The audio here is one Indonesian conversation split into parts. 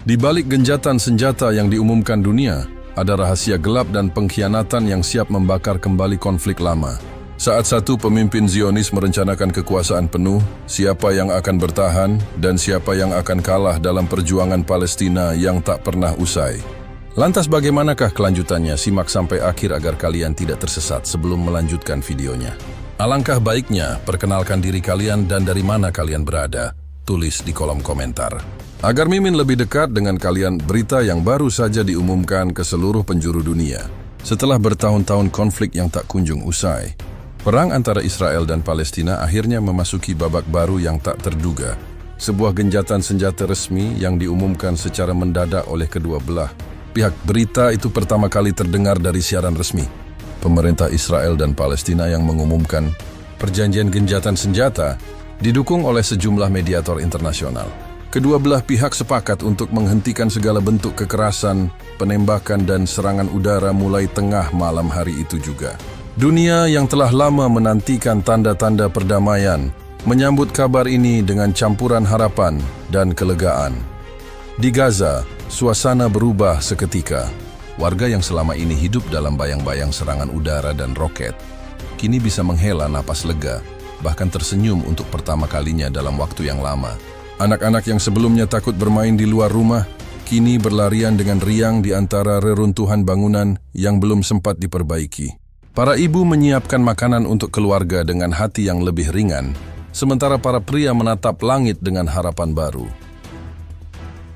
Di balik genjatan senjata yang diumumkan dunia, ada rahasia gelap dan pengkhianatan yang siap membakar kembali konflik lama. Saat satu pemimpin Zionis merencanakan kekuasaan penuh, siapa yang akan bertahan dan siapa yang akan kalah dalam perjuangan Palestina yang tak pernah usai. Lantas bagaimanakah kelanjutannya? Simak sampai akhir agar kalian tidak tersesat sebelum melanjutkan videonya. Alangkah baiknya perkenalkan diri kalian dan dari mana kalian berada. Tulis di kolom komentar. Agar Mimin lebih dekat dengan kalian, berita yang baru saja diumumkan ke seluruh penjuru dunia. Setelah bertahun-tahun konflik yang tak kunjung usai, perang antara Israel dan Palestina akhirnya memasuki babak baru yang tak terduga. Sebuah genjatan senjata resmi yang diumumkan secara mendadak oleh kedua belah pihak. Berita itu pertama kali terdengar dari siaran resmi pemerintah Israel dan Palestina yang mengumumkan perjanjian genjatan senjata didukung oleh sejumlah mediator internasional. Kedua belah pihak sepakat untuk menghentikan segala bentuk kekerasan, penembakan dan serangan udara mulai tengah malam hari itu juga. Dunia yang telah lama menantikan tanda-tanda perdamaian menyambut kabar ini dengan campuran harapan dan kelegaan. Di Gaza, suasana berubah seketika. Warga yang selama ini hidup dalam bayang-bayang serangan udara dan roket, kini bisa menghela napas lega, bahkan tersenyum untuk pertama kalinya dalam waktu yang lama. Anak-anak yang sebelumnya takut bermain di luar rumah, kini berlarian dengan riang di antara reruntuhan bangunan yang belum sempat diperbaiki. Para ibu menyiapkan makanan untuk keluarga dengan hati yang lebih ringan, sementara para pria menatap langit dengan harapan baru.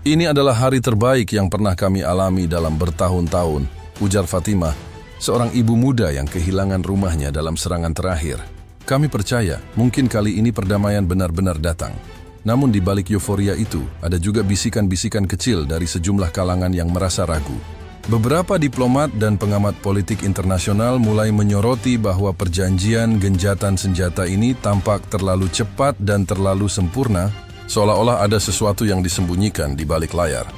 Ini adalah hari terbaik yang pernah kami alami dalam bertahun-tahun, ujar Fatimah, seorang ibu muda yang kehilangan rumahnya dalam serangan terakhir. Kami percaya, mungkin kali ini perdamaian benar-benar datang. Namun di balik euforia itu, ada juga bisikan-bisikan kecil dari sejumlah kalangan yang merasa ragu. Beberapa diplomat dan pengamat politik internasional mulai menyoroti bahwa perjanjian genjatan senjata ini tampak terlalu cepat dan terlalu sempurna, seolah-olah ada sesuatu yang disembunyikan di balik layar.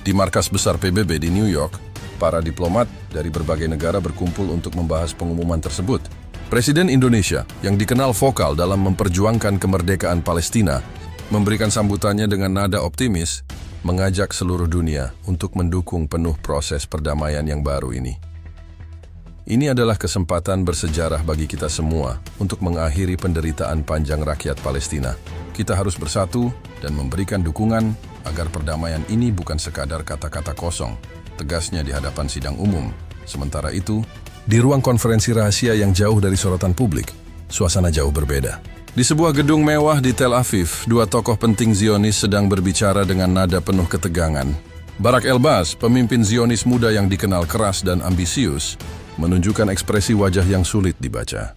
Di markas besar PBB di New York, para diplomat dari berbagai negara berkumpul untuk membahas pengumuman tersebut. Presiden Indonesia, yang dikenal vokal dalam memperjuangkan kemerdekaan Palestina, memberikan sambutannya dengan nada optimis, mengajak seluruh dunia untuk mendukung penuh proses perdamaian yang baru ini. Ini adalah kesempatan bersejarah bagi kita semua untuk mengakhiri penderitaan panjang rakyat Palestina. Kita harus bersatu dan memberikan dukungan agar perdamaian ini bukan sekadar kata-kata kosong, tegasnya di hadapan sidang umum. Sementara itu, di ruang konferensi rahasia yang jauh dari sorotan publik, suasana jauh berbeda. Di sebuah gedung mewah di Tel Aviv, dua tokoh penting Zionis sedang berbicara dengan nada penuh ketegangan. Barak Elbaz, pemimpin Zionis muda yang dikenal keras dan ambisius, menunjukkan ekspresi wajah yang sulit dibaca.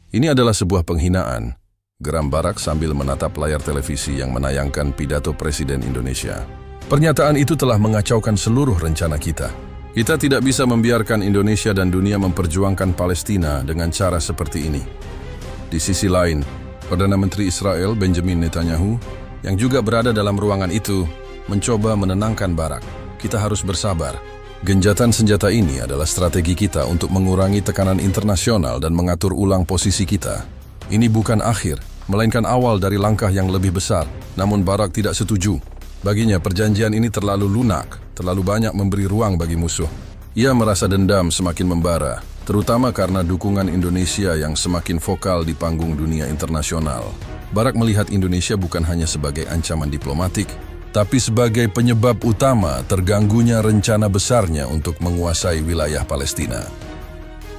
Ini adalah sebuah penghinaan, geram Barak sambil menatap layar televisi yang menayangkan pidato Presiden Indonesia. Pernyataan itu telah mengacaukan seluruh rencana kita. Kita tidak bisa membiarkan Indonesia dan dunia memperjuangkan Palestina dengan cara seperti ini. Di sisi lain, Perdana Menteri Israel Benjamin Netanyahu, yang juga berada dalam ruangan itu, mencoba menenangkan Barak. Kita harus bersabar. Genjatan senjata ini adalah strategi kita untuk mengurangi tekanan internasional dan mengatur ulang posisi kita. Ini bukan akhir, melainkan awal dari langkah yang lebih besar. Namun Barak tidak setuju. Baginya perjanjian ini terlalu lunak, terlalu banyak memberi ruang bagi musuh. Ia merasa dendam semakin membara, terutama karena dukungan Indonesia yang semakin vokal di panggung dunia internasional. Barak melihat Indonesia bukan hanya sebagai ancaman diplomatik, tapi sebagai penyebab utama terganggunya rencana besarnya untuk menguasai wilayah Palestina.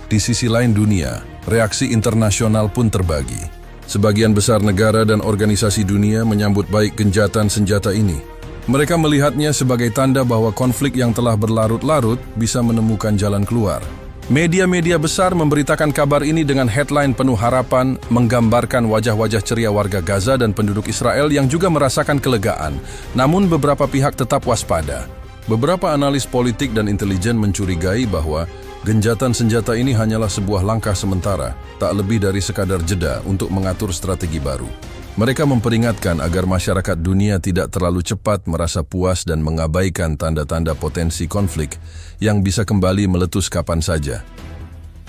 Di sisi lain dunia, reaksi internasional pun terbagi. Sebagian besar negara dan organisasi dunia menyambut baik genjatan senjata ini. Mereka melihatnya sebagai tanda bahwa konflik yang telah berlarut-larut bisa menemukan jalan keluar. Media-media besar memberitakan kabar ini dengan headline penuh harapan, menggambarkan wajah-wajah ceria warga Gaza dan penduduk Israel yang juga merasakan kelegaan. Namun beberapa pihak tetap waspada. Beberapa analis politik dan intelijen mencurigai bahwa genjatan senjata ini hanyalah sebuah langkah sementara, tak lebih dari sekadar jeda untuk mengatur strategi baru. Mereka memperingatkan agar masyarakat dunia tidak terlalu cepat merasa puas dan mengabaikan tanda-tanda potensi konflik yang bisa kembali meletus kapan saja.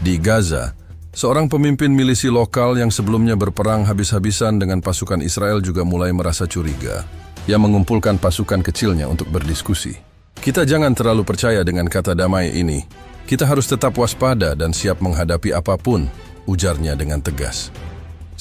Di Gaza, seorang pemimpin milisi lokal yang sebelumnya berperang habis-habisan dengan pasukan Israel juga mulai merasa curiga. yang mengumpulkan pasukan kecilnya untuk berdiskusi. Kita jangan terlalu percaya dengan kata damai ini. Kita harus tetap waspada dan siap menghadapi apapun, ujarnya dengan tegas.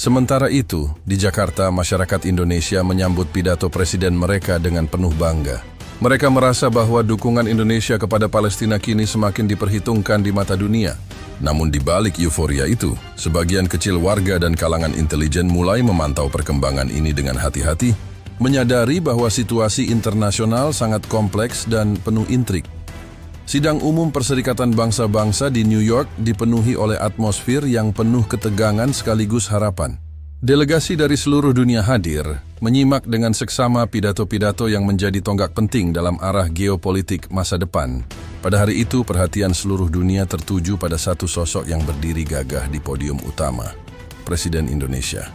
Sementara itu, di Jakarta, masyarakat Indonesia menyambut pidato presiden mereka dengan penuh bangga. Mereka merasa bahwa dukungan Indonesia kepada Palestina kini semakin diperhitungkan di mata dunia. Namun di balik euforia itu, sebagian kecil warga dan kalangan intelijen mulai memantau perkembangan ini dengan hati-hati, menyadari bahwa situasi internasional sangat kompleks dan penuh intrik. Sidang umum Perserikatan Bangsa-Bangsa di New York dipenuhi oleh atmosfer yang penuh ketegangan sekaligus harapan. Delegasi dari seluruh dunia hadir, menyimak dengan seksama pidato-pidato yang menjadi tonggak penting dalam arah geopolitik masa depan. Pada hari itu, perhatian seluruh dunia tertuju pada satu sosok yang berdiri gagah di podium utama, Presiden Indonesia.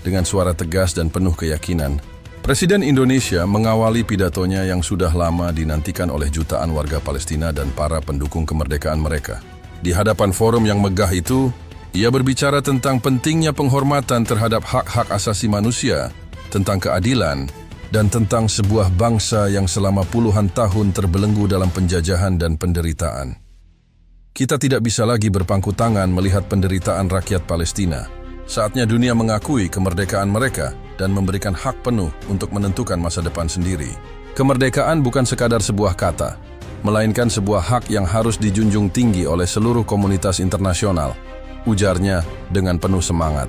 Dengan suara tegas dan penuh keyakinan, Presiden Indonesia mengawali pidatonya yang sudah lama dinantikan oleh jutaan warga Palestina dan para pendukung kemerdekaan mereka. Di hadapan forum yang megah itu, ia berbicara tentang pentingnya penghormatan terhadap hak-hak asasi manusia, tentang keadilan, dan tentang sebuah bangsa yang selama puluhan tahun terbelenggu dalam penjajahan dan penderitaan. Kita tidak bisa lagi berpangku tangan melihat penderitaan rakyat Palestina. Saatnya dunia mengakui kemerdekaan mereka dan memberikan hak penuh untuk menentukan masa depan sendiri. Kemerdekaan bukan sekadar sebuah kata, melainkan sebuah hak yang harus dijunjung tinggi oleh seluruh komunitas internasional, ujarnya dengan penuh semangat.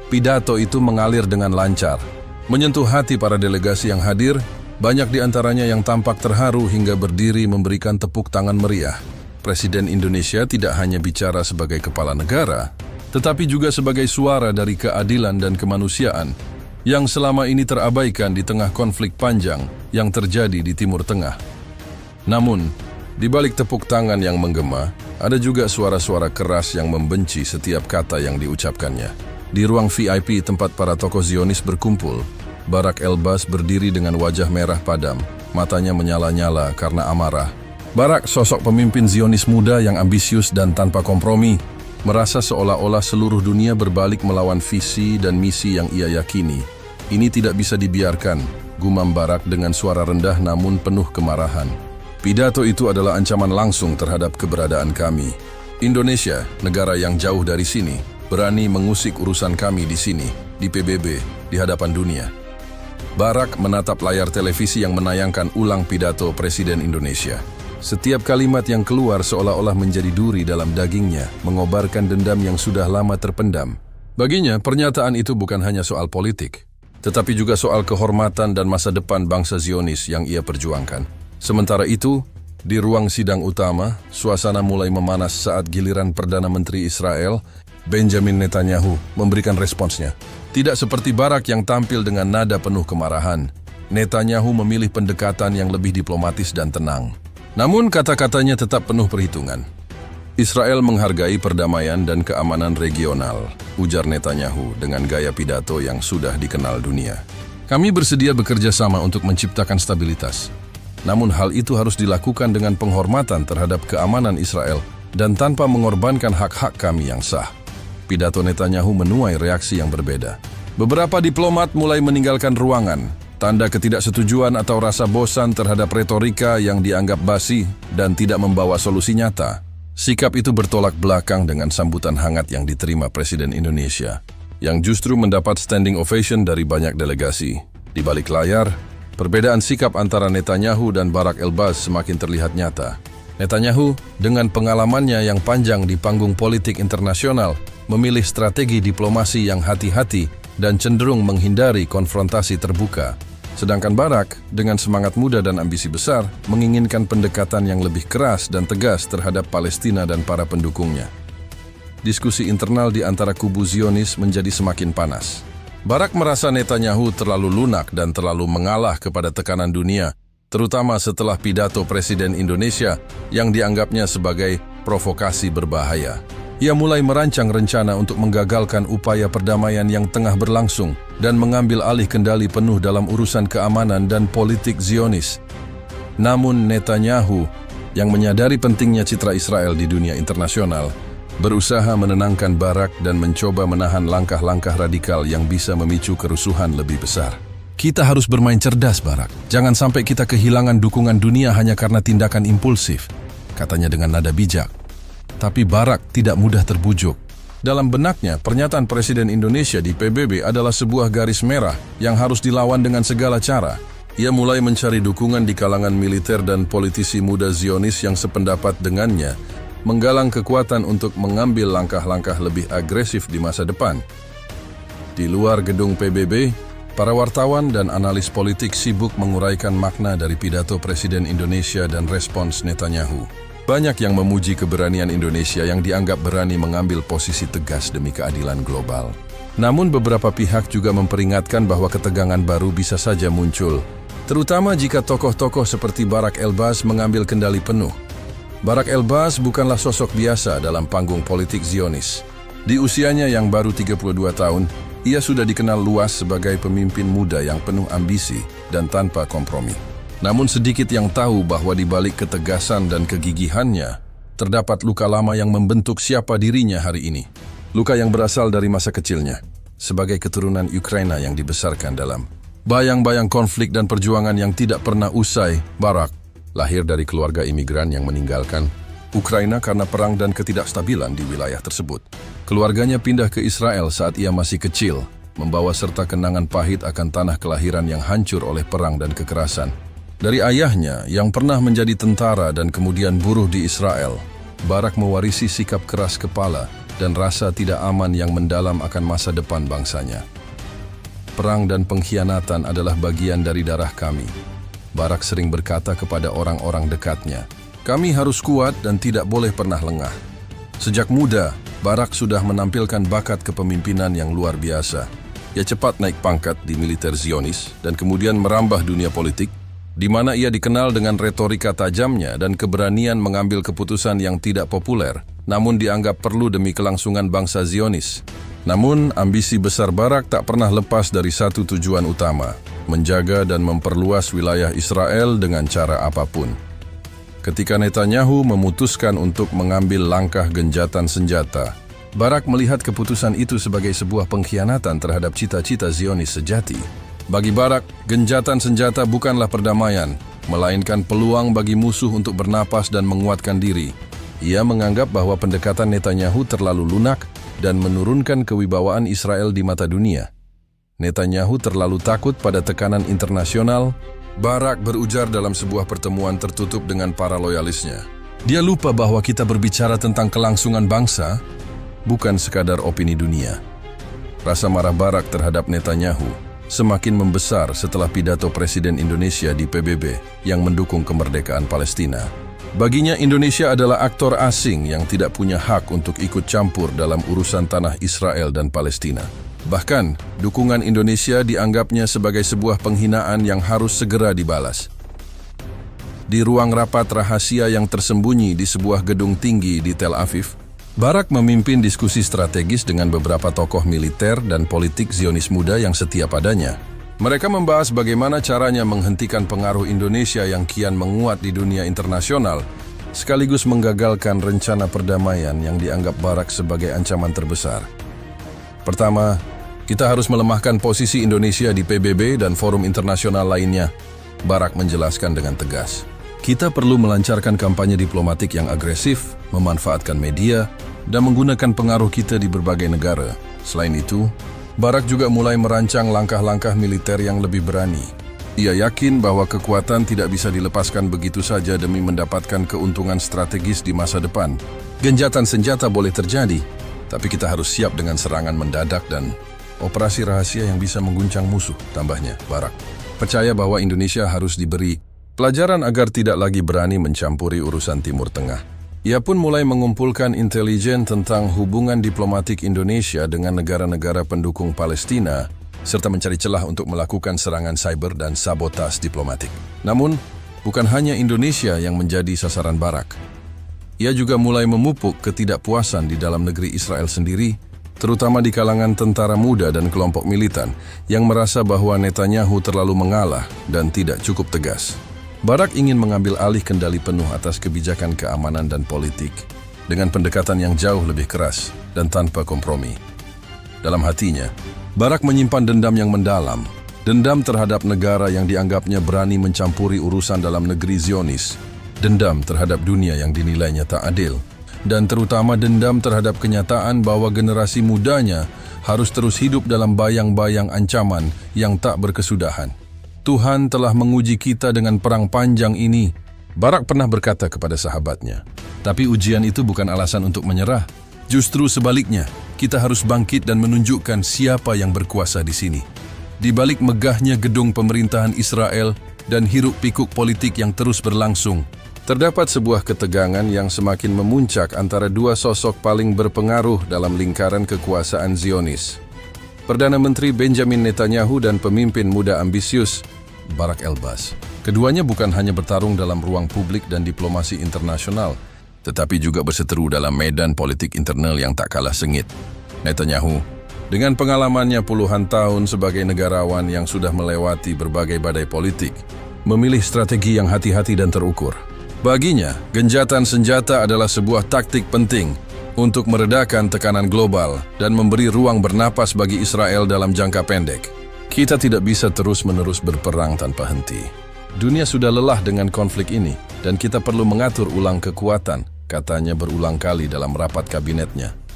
Pidato itu mengalir dengan lancar, menyentuh hati para delegasi yang hadir, banyak di antaranya yang tampak terharu hingga berdiri memberikan tepuk tangan meriah. Presiden Indonesia tidak hanya bicara sebagai kepala negara, tetapi juga sebagai suara dari keadilan dan kemanusiaan yang selama ini terabaikan di tengah konflik panjang yang terjadi di Timur Tengah. Namun, di balik tepuk tangan yang menggema, ada juga suara-suara keras yang membenci setiap kata yang diucapkannya. Di ruang VIP tempat para tokoh Zionis berkumpul, Barak Elbaz berdiri dengan wajah merah padam, matanya menyala-nyala karena amarah. Barak, sosok pemimpin Zionis muda yang ambisius dan tanpa kompromi, merasa seolah-olah seluruh dunia berbalik melawan visi dan misi yang ia yakini. Ini tidak bisa dibiarkan, gumam Barak dengan suara rendah namun penuh kemarahan. Pidato itu adalah ancaman langsung terhadap keberadaan kami. Indonesia, negara yang jauh dari sini, berani mengusik urusan kami di sini, di PBB, di hadapan dunia. Barak menatap layar televisi yang menayangkan ulang pidato Presiden Indonesia. Setiap kalimat yang keluar seolah-olah menjadi duri dalam dagingnya, mengobarkan dendam yang sudah lama terpendam. Baginya, pernyataan itu bukan hanya soal politik, tetapi juga soal kehormatan dan masa depan bangsa Zionis yang ia perjuangkan. Sementara itu, di ruang sidang utama, suasana mulai memanas saat giliran Perdana Menteri Israel, Benjamin Netanyahu, memberikan responsnya. Tidak seperti Barak yang tampil dengan nada penuh kemarahan, Netanyahu memilih pendekatan yang lebih diplomatis dan tenang. Namun kata-katanya tetap penuh perhitungan. Israel menghargai perdamaian dan keamanan regional, ujar Netanyahu dengan gaya pidato yang sudah dikenal dunia. Kami bersedia bekerja sama untuk menciptakan stabilitas. Namun hal itu harus dilakukan dengan penghormatan terhadap keamanan Israel dan tanpa mengorbankan hak-hak kami yang sah. Pidato Netanyahu menuai reaksi yang berbeda. Beberapa diplomat mulai meninggalkan ruangan, tanda ketidaksetujuan atau rasa bosan terhadap retorika yang dianggap basi dan tidak membawa solusi nyata. Sikap itu bertolak belakang dengan sambutan hangat yang diterima Presiden Indonesia, yang justru mendapat standing ovation dari banyak delegasi. Di balik layar, perbedaan sikap antara Netanyahu dan Barak Elbaz semakin terlihat nyata. Netanyahu, dengan pengalamannya yang panjang di panggung politik internasional, memilih strategi diplomasi yang hati-hati dan cenderung menghindari konfrontasi terbuka. Sedangkan Barak, dengan semangat muda dan ambisi besar, menginginkan pendekatan yang lebih keras dan tegas terhadap Palestina dan para pendukungnya. Diskusi internal di antara kubu Zionis menjadi semakin panas. Barak merasa Netanyahu terlalu lunak dan terlalu mengalah kepada tekanan dunia, terutama setelah pidato Presiden Indonesia yang dianggapnya sebagai provokasi berbahaya. Ia mulai merancang rencana untuk menggagalkan upaya perdamaian yang tengah berlangsung dan mengambil alih kendali penuh dalam urusan keamanan dan politik Zionis. Namun Netanyahu, yang menyadari pentingnya citra Israel di dunia internasional, berusaha menenangkan Barak dan mencoba menahan langkah-langkah radikal yang bisa memicu kerusuhan lebih besar. Kita harus bermain cerdas, Barak. Jangan sampai kita kehilangan dukungan dunia hanya karena tindakan impulsif, katanya dengan nada bijak. Tapi Barak tidak mudah terbujuk. Dalam benaknya, pernyataan Presiden Indonesia di PBB adalah sebuah garis merah yang harus dilawan dengan segala cara. Ia mulai mencari dukungan di kalangan militer dan politisi muda Zionis yang sependapat dengannya, menggalang kekuatan untuk mengambil langkah-langkah lebih agresif di masa depan. Di luar gedung PBB, para wartawan dan analis politik sibuk menguraikan makna dari pidato Presiden Indonesia dan respons Netanyahu. Banyak yang memuji keberanian Indonesia yang dianggap berani mengambil posisi tegas demi keadilan global. Namun beberapa pihak juga memperingatkan bahwa ketegangan baru bisa saja muncul, terutama jika tokoh-tokoh seperti Barak Elbaz mengambil kendali penuh. Barak Elbaz bukanlah sosok biasa dalam panggung politik Zionis. Di usianya yang baru 32 tahun, ia sudah dikenal luas sebagai pemimpin muda yang penuh ambisi dan tanpa kompromi. Namun sedikit yang tahu bahwa di balik ketegasan dan kegigihannya, terdapat luka lama yang membentuk siapa dirinya hari ini. Luka yang berasal dari masa kecilnya, sebagai keturunan Ukraina yang dibesarkan dalam bayang-bayang konflik dan perjuangan yang tidak pernah usai. Barak lahir dari keluarga imigran yang meninggalkan Ukraina karena perang dan ketidakstabilan di wilayah tersebut. Keluarganya pindah ke Israel saat ia masih kecil, membawa serta kenangan pahit akan tanah kelahiran yang hancur oleh perang dan kekerasan. Dari ayahnya yang pernah menjadi tentara dan kemudian buruh di Israel, Barak mewarisi sikap keras kepala dan rasa tidak aman yang mendalam akan masa depan bangsanya. Perang dan pengkhianatan adalah bagian dari darah kami. Barak sering berkata kepada orang-orang dekatnya, "Kami harus kuat dan tidak boleh pernah lengah." Sejak muda, Barak sudah menampilkan bakat kepemimpinan yang luar biasa. Ia cepat naik pangkat di militer Zionis dan kemudian merambah dunia politik, di mana ia dikenal dengan retorika tajamnya dan keberanian mengambil keputusan yang tidak populer, namun dianggap perlu demi kelangsungan bangsa Zionis. Namun, ambisi besar Barak tak pernah lepas dari satu tujuan utama, menjaga dan memperluas wilayah Israel dengan cara apapun. Ketika Netanyahu memutuskan untuk mengambil langkah genjatan senjata, Barak melihat keputusan itu sebagai sebuah pengkhianatan terhadap cita-cita Zionis sejati. Bagi Barak, genjatan senjata bukanlah perdamaian, melainkan peluang bagi musuh untuk bernapas dan menguatkan diri. Ia menganggap bahwa pendekatan Netanyahu terlalu lunak dan menurunkan kewibawaan Israel di mata dunia. Netanyahu terlalu takut pada tekanan internasional. Barak berujar dalam sebuah pertemuan tertutup dengan para loyalisnya. Dia lupa bahwa kita berbicara tentang kelangsungan bangsa, bukan sekadar opini dunia. Rasa marah Barak terhadap Netanyahu semakin membesar setelah pidato Presiden Indonesia di PBB yang mendukung kemerdekaan Palestina. Baginya Indonesia adalah aktor asing yang tidak punya hak untuk ikut campur dalam urusan tanah Israel dan Palestina. Bahkan, dukungan Indonesia dianggapnya sebagai sebuah penghinaan yang harus segera dibalas. Di ruang rapat rahasia yang tersembunyi di sebuah gedung tinggi di Tel Aviv, Barak memimpin diskusi strategis dengan beberapa tokoh militer dan politik Zionis muda yang setia padanya. Mereka membahas bagaimana caranya menghentikan pengaruh Indonesia yang kian menguat di dunia internasional, sekaligus menggagalkan rencana perdamaian yang dianggap Barak sebagai ancaman terbesar. Pertama, kita harus melemahkan posisi Indonesia di PBB dan forum internasional lainnya, Barak menjelaskan dengan tegas. Kita perlu melancarkan kampanye diplomatik yang agresif, memanfaatkan media, dan menggunakan pengaruh kita di berbagai negara. Selain itu, Barak juga mulai merancang langkah-langkah militer yang lebih berani. Ia yakin bahwa kekuatan tidak bisa dilepaskan begitu saja demi mendapatkan keuntungan strategis di masa depan. Genjatan senjata boleh terjadi, tapi kita harus siap dengan serangan mendadak dan operasi rahasia yang bisa mengguncang musuh, tambahnya Barak. Percaya bahwa Indonesia harus diberi pelajaran agar tidak lagi berani mencampuri urusan Timur Tengah. Ia pun mulai mengumpulkan intelijen tentang hubungan diplomatik Indonesia dengan negara-negara pendukung Palestina, serta mencari celah untuk melakukan serangan cyber dan sabotas diplomatik. Namun, bukan hanya Indonesia yang menjadi sasaran Barak. Ia juga mulai memupuk ketidakpuasan di dalam negeri Israel sendiri, terutama di kalangan tentara muda dan kelompok militan yang merasa bahwa Netanyahu terlalu mengalah dan tidak cukup tegas. Barak ingin mengambil alih kendali penuh atas kebijakan keamanan dan politik dengan pendekatan yang jauh lebih keras dan tanpa kompromi. Dalam hatinya, Barak menyimpan dendam yang mendalam Dendam terhadap negara yang dianggapnya berani mencampuri urusan dalam negeri Zionis. Dendam terhadap dunia yang dinilainya tak adil. Dan terutama dendam terhadap kenyataan bahwa generasi mudanya harus terus hidup dalam bayang-bayang ancaman yang tak berkesudahan. Tuhan telah menguji kita dengan perang panjang ini. Barak pernah berkata kepada sahabatnya, tapi ujian itu bukan alasan untuk menyerah. Justru sebaliknya, kita harus bangkit dan menunjukkan siapa yang berkuasa di sini. Di balik megahnya gedung pemerintahan Israel dan hiruk-pikuk politik yang terus berlangsung, terdapat sebuah ketegangan yang semakin memuncak antara dua sosok paling berpengaruh dalam lingkaran kekuasaan Zionis. Perdana Menteri Benjamin Netanyahu dan pemimpin muda ambisius, Barak Elbaz. Keduanya bukan hanya bertarung dalam ruang publik dan diplomasi internasional, tetapi juga berseteru dalam medan politik internal yang tak kalah sengit. Netanyahu, dengan pengalamannya puluhan tahun sebagai negarawan yang sudah melewati berbagai badai politik, memilih strategi yang hati-hati dan terukur. Baginya, gencatan senjata adalah sebuah taktik penting untuk meredakan tekanan global dan memberi ruang bernapas bagi Israel dalam jangka pendek. Kita tidak bisa terus-menerus berperang tanpa henti. Dunia sudah lelah dengan konflik ini, dan kita perlu mengatur ulang kekuatan, katanya berulang kali dalam rapat kabinetnya.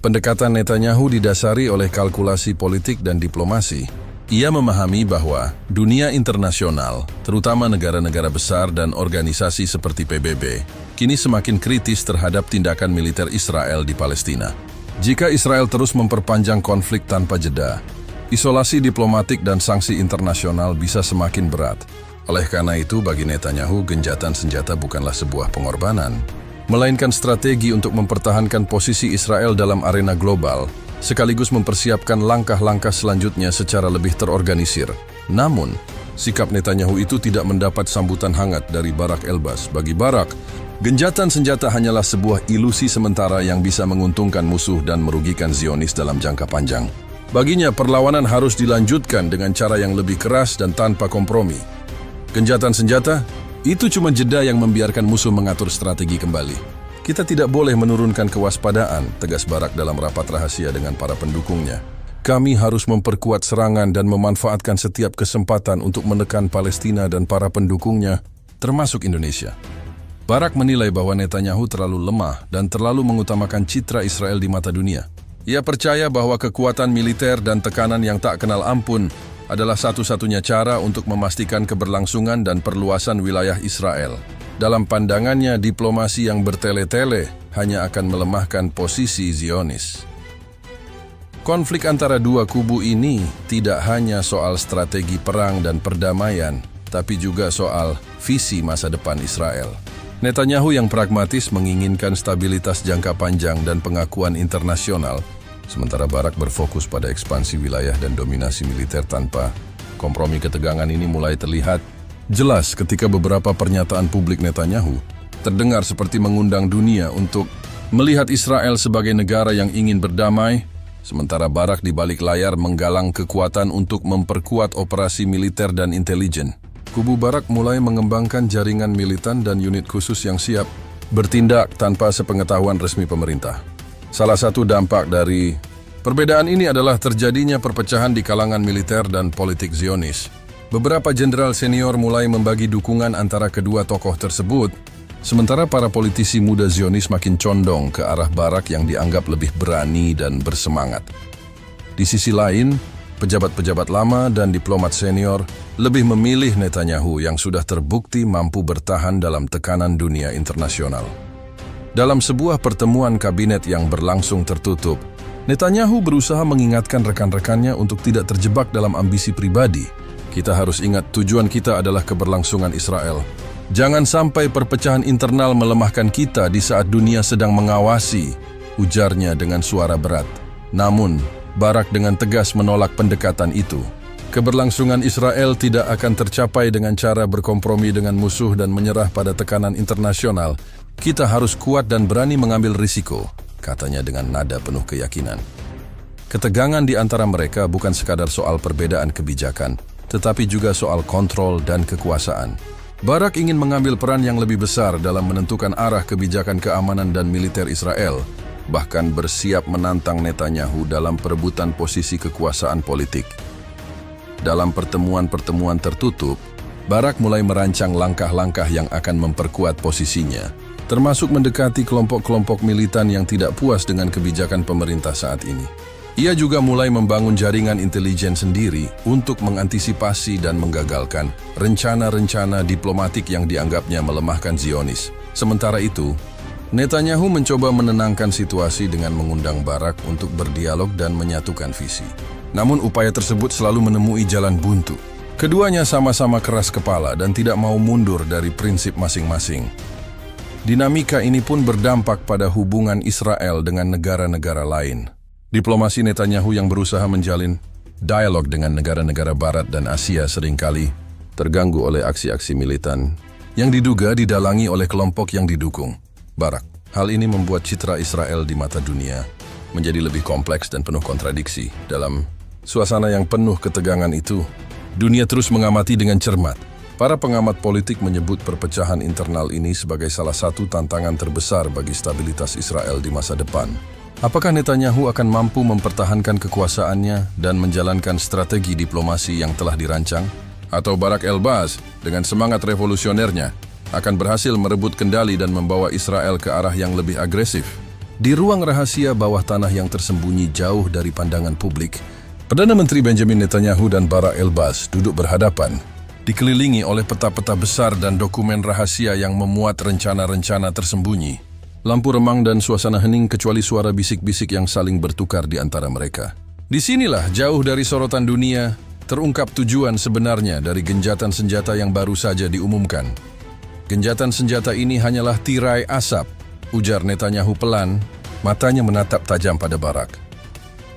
Pendekatan Netanyahu didasari oleh kalkulasi politik dan diplomasi. Ia memahami bahwa dunia internasional, terutama negara-negara besar dan organisasi seperti PBB, kini semakin kritis terhadap tindakan militer Israel di Palestina. Jika Israel terus memperpanjang konflik tanpa jeda, isolasi diplomatik dan sanksi internasional bisa semakin berat. Oleh karena itu, bagi Netanyahu, gencatan senjata bukanlah sebuah pengorbanan, melainkan strategi untuk mempertahankan posisi Israel dalam arena global, sekaligus mempersiapkan langkah-langkah selanjutnya secara lebih terorganisir. Namun, sikap Netanyahu itu tidak mendapat sambutan hangat dari Barak Elbaz. Bagi Barak, gencatan senjata hanyalah sebuah ilusi sementara yang bisa menguntungkan musuh dan merugikan Zionis dalam jangka panjang. Baginya, perlawanan harus dilanjutkan dengan cara yang lebih keras dan tanpa kompromi. Gencatan senjata itu cuma jeda yang membiarkan musuh mengatur strategi kembali. Kita tidak boleh menurunkan kewaspadaan, tegas Barak dalam rapat rahasia dengan para pendukungnya. Kami harus memperkuat serangan dan memanfaatkan setiap kesempatan untuk menekan Palestina dan para pendukungnya, termasuk Indonesia. Barak menilai bahwa Netanyahu terlalu lemah dan terlalu mengutamakan citra Israel di mata dunia. Ia percaya bahwa kekuatan militer dan tekanan yang tak kenal ampun adalah satu-satunya cara untuk memastikan keberlangsungan dan perluasan wilayah Israel. Dalam pandangannya, diplomasi yang bertele-tele hanya akan melemahkan posisi Zionis. Konflik antara dua kubu ini tidak hanya soal strategi perang dan perdamaian, tapi juga soal visi masa depan Israel. Netanyahu yang pragmatis menginginkan stabilitas jangka panjang dan pengakuan internasional, sementara Barak berfokus pada ekspansi wilayah dan dominasi militer tanpa kompromi. Ketegangan ini mulai terlihat jelas ketika beberapa pernyataan publik Netanyahu terdengar seperti mengundang dunia untuk melihat Israel sebagai negara yang ingin berdamai, sementara Barak di balik layar menggalang kekuatan untuk memperkuat operasi militer dan intelijen. Kubu Barak mulai mengembangkan jaringan militan dan unit khusus yang siap bertindak tanpa sepengetahuan resmi pemerintah. Salah satu dampak dari perbedaan ini adalah terjadinya perpecahan di kalangan militer dan politik Zionis. Beberapa jenderal senior mulai membagi dukungan antara kedua tokoh tersebut, sementara para politisi muda Zionis makin condong ke arah Barak yang dianggap lebih berani dan bersemangat. Di sisi lain, pejabat-pejabat lama dan diplomat senior lebih memilih Netanyahu yang sudah terbukti mampu bertahan dalam tekanan dunia internasional. Dalam sebuah pertemuan kabinet yang berlangsung tertutup, Netanyahu berusaha mengingatkan rekan-rekannya untuk tidak terjebak dalam ambisi pribadi. Kita harus ingat tujuan kita adalah keberlangsungan Israel. Jangan sampai perpecahan internal melemahkan kita di saat dunia sedang mengawasi, ujarnya dengan suara berat. Namun, Barak dengan tegas menolak pendekatan itu. Keberlangsungan Israel tidak akan tercapai dengan cara berkompromi dengan musuh dan menyerah pada tekanan internasional. Kita harus kuat dan berani mengambil risiko, katanya dengan nada penuh keyakinan. Ketegangan di antara mereka bukan sekadar soal perbedaan kebijakan, tetapi juga soal kontrol dan kekuasaan. Barak ingin mengambil peran yang lebih besar dalam menentukan arah kebijakan keamanan dan militer Israel, bahkan bersiap menantang Netanyahu dalam perebutan posisi kekuasaan politik. dalam pertemuan-pertemuan tertutup, Barak mulai merancang langkah-langkah yang akan memperkuat posisinya, termasuk mendekati kelompok-kelompok militan yang tidak puas dengan kebijakan pemerintah saat ini. Ia juga mulai membangun jaringan intelijen sendiri untuk mengantisipasi dan menggagalkan rencana-rencana diplomatik yang dianggapnya melemahkan Zionis. Sementara itu, Netanyahu mencoba menenangkan situasi dengan mengundang Barak untuk berdialog dan menyatukan visi. Namun upaya tersebut selalu menemui jalan buntu. Keduanya sama-sama keras kepala dan tidak mau mundur dari prinsip masing-masing. Dinamika ini pun berdampak pada hubungan Israel dengan negara-negara lain. Diplomasi Netanyahu yang berusaha menjalin dialog dengan negara-negara Barat dan Asia seringkali terganggu oleh aksi-aksi militan yang diduga didalangi oleh kelompok yang didukung Barak. Hal ini membuat citra Israel di mata dunia menjadi lebih kompleks dan penuh kontradiksi. Dalam suasana yang penuh ketegangan itu, dunia terus mengamati dengan cermat. Para pengamat politik menyebut perpecahan internal ini sebagai salah satu tantangan terbesar bagi stabilitas Israel di masa depan. Apakah Netanyahu akan mampu mempertahankan kekuasaannya dan menjalankan strategi diplomasi yang telah dirancang? Atau Barak Elbaz dengan semangat revolusionernya akan berhasil merebut kendali dan membawa Israel ke arah yang lebih agresif? Di ruang rahasia bawah tanah yang tersembunyi jauh dari pandangan publik, Perdana Menteri Benjamin Netanyahu dan Barak Elbaz duduk berhadapan, dikelilingi oleh peta-peta besar dan dokumen rahasia yang memuat rencana-rencana tersembunyi. Lampu remang dan suasana hening kecuali suara bisik-bisik yang saling bertukar di antara mereka. Disinilah, jauh dari sorotan dunia, terungkap tujuan sebenarnya dari genjatan senjata yang baru saja diumumkan. Genjatan senjata ini hanyalah tirai asap, ujar Netanyahu pelan, matanya menatap tajam pada Barak.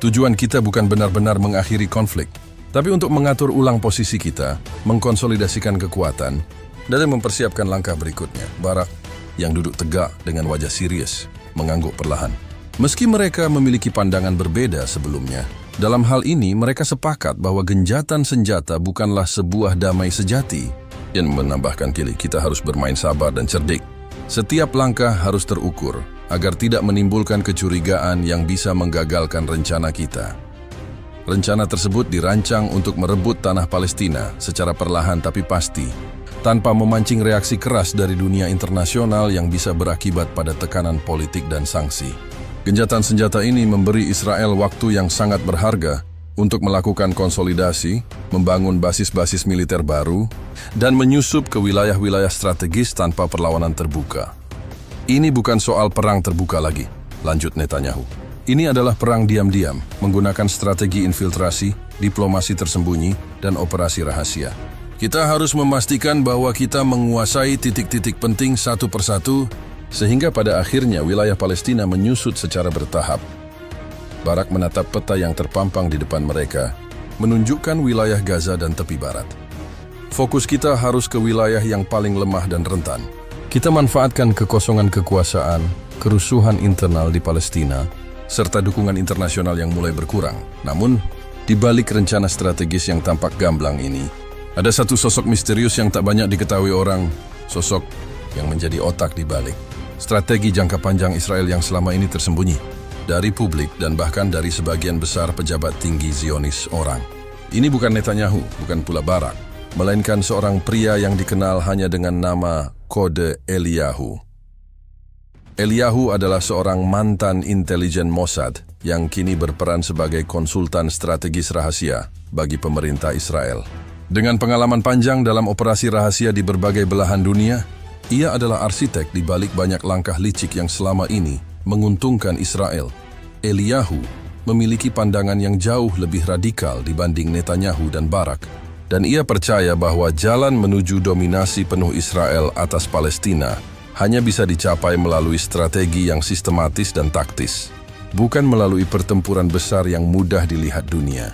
Tujuan kita bukan benar-benar mengakhiri konflik, tapi untuk mengatur ulang posisi kita, mengkonsolidasikan kekuatan, dan mempersiapkan langkah berikutnya. Barak, yang duduk tegak dengan wajah serius, mengangguk perlahan. Meski mereka memiliki pandangan berbeda sebelumnya, dalam hal ini mereka sepakat bahwa genjatan senjata bukanlah sebuah damai sejati. Yang menambahkan kita harus bermain sabar dan cerdik. Setiap langkah harus terukur, agar tidak menimbulkan kecurigaan yang bisa menggagalkan rencana kita. Rencana tersebut dirancang untuk merebut tanah Palestina secara perlahan tapi pasti, tanpa memancing reaksi keras dari dunia internasional yang bisa berakibat pada tekanan politik dan sanksi. Genjatan senjata ini memberi Israel waktu yang sangat berharga untuk melakukan konsolidasi, membangun basis-basis militer baru, dan menyusup ke wilayah-wilayah strategis tanpa perlawanan terbuka. Ini bukan soal perang terbuka lagi, lanjut Netanyahu. Ini adalah perang diam-diam, menggunakan strategi infiltrasi, diplomasi tersembunyi, dan operasi rahasia. Kita harus memastikan bahwa kita menguasai titik-titik penting satu persatu, sehingga pada akhirnya wilayah Palestina menyusut secara bertahap. Barak menatap peta yang terpampang di depan mereka, menunjukkan wilayah Gaza dan tepi barat. Fokus kita harus ke wilayah yang paling lemah dan rentan. Kita manfaatkan kekosongan kekuasaan, kerusuhan internal di Palestina, serta dukungan internasional yang mulai berkurang. Namun, di balik rencana strategis yang tampak gamblang ini, ada satu sosok misterius yang tak banyak diketahui orang, sosok yang menjadi otak di balik strategi jangka panjang Israel yang selama ini tersembunyi dari publik dan bahkan dari sebagian besar pejabat tinggi Zionis orang. Ini bukan Netanyahu, bukan pula Barak, melainkan seorang pria yang dikenal hanya dengan nama kode Eliyahu. Eliyahu adalah seorang mantan intelijen Mossad yang kini berperan sebagai konsultan strategis rahasia bagi pemerintah Israel. Dengan pengalaman panjang dalam operasi rahasia di berbagai belahan dunia, ia adalah arsitek di balik banyak langkah licik yang selama ini menguntungkan Israel. Eliyahu memiliki pandangan yang jauh lebih radikal dibanding Netanyahu dan Barak, dan ia percaya bahwa jalan menuju dominasi penuh Israel atas Palestina hanya bisa dicapai melalui strategi yang sistematis dan taktis, bukan melalui pertempuran besar yang mudah dilihat dunia.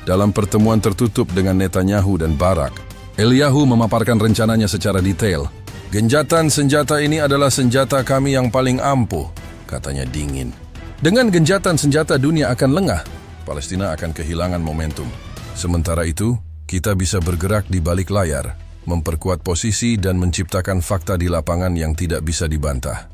Dalam pertemuan tertutup dengan Netanyahu dan Barak, Eliyahu memaparkan rencananya secara detail. Genjatan senjata ini adalah senjata kami yang paling ampuh, katanya dingin. Dengan genjatan senjata dunia akan lengah, Palestina akan kehilangan momentum. Sementara itu, kita bisa bergerak di balik layar, memperkuat posisi dan menciptakan fakta di lapangan yang tidak bisa dibantah.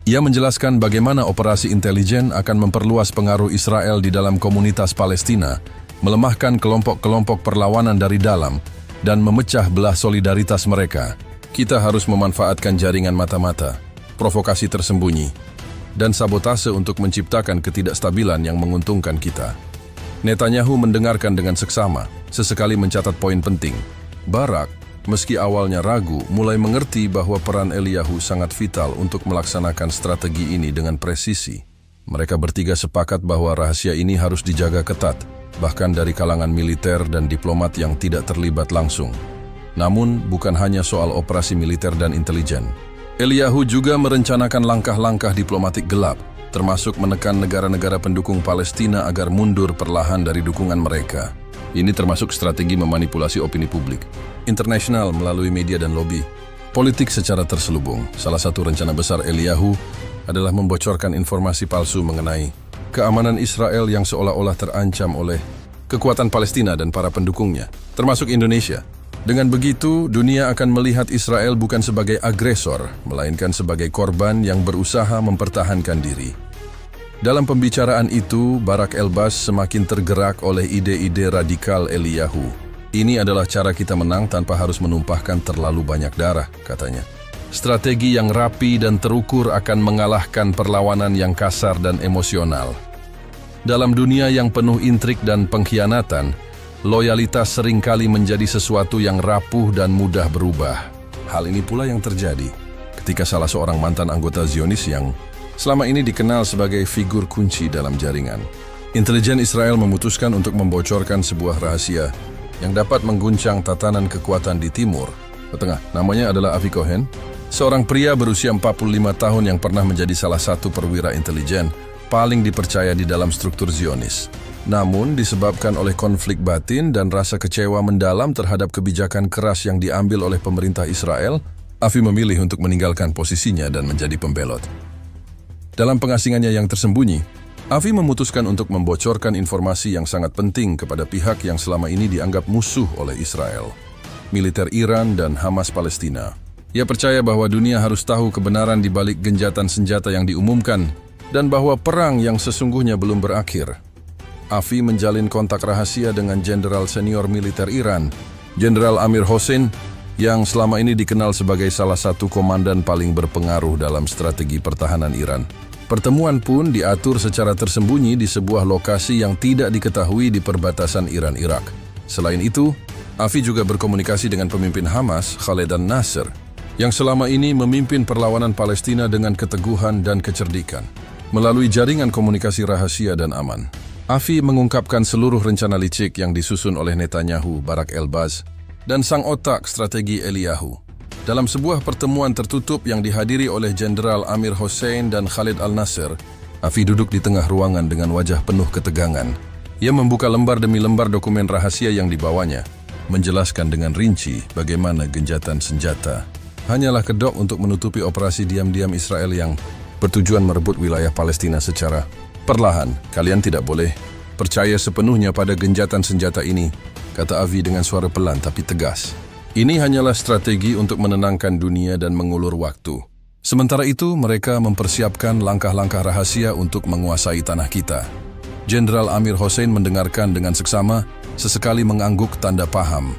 Ia menjelaskan bagaimana operasi intelijen akan memperluas pengaruh Israel di dalam komunitas Palestina melemahkan kelompok-kelompok perlawanan dari dalam, dan memecah belah solidaritas mereka. Kita harus memanfaatkan jaringan mata-mata, provokasi tersembunyi, dan sabotase untuk menciptakan ketidakstabilan yang menguntungkan kita. Netanyahu mendengarkan dengan seksama, sesekali mencatat poin penting. Barak, meski awalnya ragu, mulai mengerti bahwa peran Eliyahu sangat vital untuk melaksanakan strategi ini dengan presisi. Mereka bertiga sepakat bahwa rahasia ini harus dijaga ketat, bahkan dari kalangan militer dan diplomat yang tidak terlibat langsung. Namun, bukan hanya soal operasi militer dan intelijen. Eliyahu juga merencanakan langkah-langkah diplomatik gelap, termasuk menekan negara-negara pendukung Palestina agar mundur perlahan dari dukungan mereka. Ini termasuk strategi memanipulasi opini publik internasional melalui media dan lobi. Politik secara terselubung. Salah satu rencana besar Eliyahu adalah membocorkan informasi palsu mengenai keamanan Israel yang seolah-olah terancam oleh kekuatan Palestina dan para pendukungnya, termasuk Indonesia. Dengan begitu, dunia akan melihat Israel bukan sebagai agresor, melainkan sebagai korban yang berusaha mempertahankan diri. Dalam pembicaraan itu, Barak Elbaz semakin tergerak oleh ide-ide radikal Eliyahu. Ini adalah cara kita menang tanpa harus menumpahkan terlalu banyak darah, katanya. Strategi yang rapi dan terukur akan mengalahkan perlawanan yang kasar dan emosional. Dalam dunia yang penuh intrik dan pengkhianatan, loyalitas seringkali menjadi sesuatu yang rapuh dan mudah berubah. Hal ini pula yang terjadi ketika salah seorang mantan anggota Zionis yang selama ini dikenal sebagai figur kunci dalam jaringan. Intelijen Israel memutuskan untuk membocorkan sebuah rahasia yang dapat mengguncang tatanan kekuatan di timur, Tengah. Namanya adalah Avi Cohen, seorang pria berusia 45 tahun yang pernah menjadi salah satu perwira intelijen paling dipercaya di dalam struktur Zionis. Namun, disebabkan oleh konflik batin dan rasa kecewa mendalam terhadap kebijakan keras yang diambil oleh pemerintah Israel, Avi memilih untuk meninggalkan posisinya dan menjadi pembelot. Dalam pengasingannya yang tersembunyi, Avi memutuskan untuk membocorkan informasi yang sangat penting kepada pihak yang selama ini dianggap musuh oleh Israel, militer Iran dan Hamas Palestina. Ia percaya bahwa dunia harus tahu kebenaran di balik genjatan senjata yang diumumkan dan bahwa perang yang sesungguhnya belum berakhir. Avi menjalin kontak rahasia dengan jenderal senior militer Iran, Jenderal Amir Hossein, yang selama ini dikenal sebagai salah satu komandan paling berpengaruh dalam strategi pertahanan Iran. Pertemuan pun diatur secara tersembunyi di sebuah lokasi yang tidak diketahui di perbatasan Iran-Irak. Selain itu, Avi juga berkomunikasi dengan pemimpin Hamas, Khaled al-Nasser, yang selama ini memimpin perlawanan Palestina dengan keteguhan dan kecerdikan. Melalui jaringan komunikasi rahasia dan aman, Avi mengungkapkan seluruh rencana licik yang disusun oleh Netanyahu, Barak Elbaz, dan sang otak strategi Eliyahu. Dalam sebuah pertemuan tertutup yang dihadiri oleh Jenderal Amir Hossein dan Khaled al-Nasser, Avi duduk di tengah ruangan dengan wajah penuh ketegangan. Ia membuka lembar demi lembar dokumen rahasia yang dibawanya, menjelaskan dengan rinci bagaimana genjatan senjata hanyalah kedok untuk menutupi operasi diam-diam Israel yang bertujuan merebut wilayah Palestina secara perlahan. Kalian tidak boleh percaya sepenuhnya pada genjatan senjata ini, kata Avi dengan suara pelan tapi tegas. Ini hanyalah strategi untuk menenangkan dunia dan mengulur waktu. Sementara itu, mereka mempersiapkan langkah-langkah rahasia untuk menguasai tanah kita. Jenderal Amir Hossein mendengarkan dengan seksama, sesekali mengangguk tanda paham.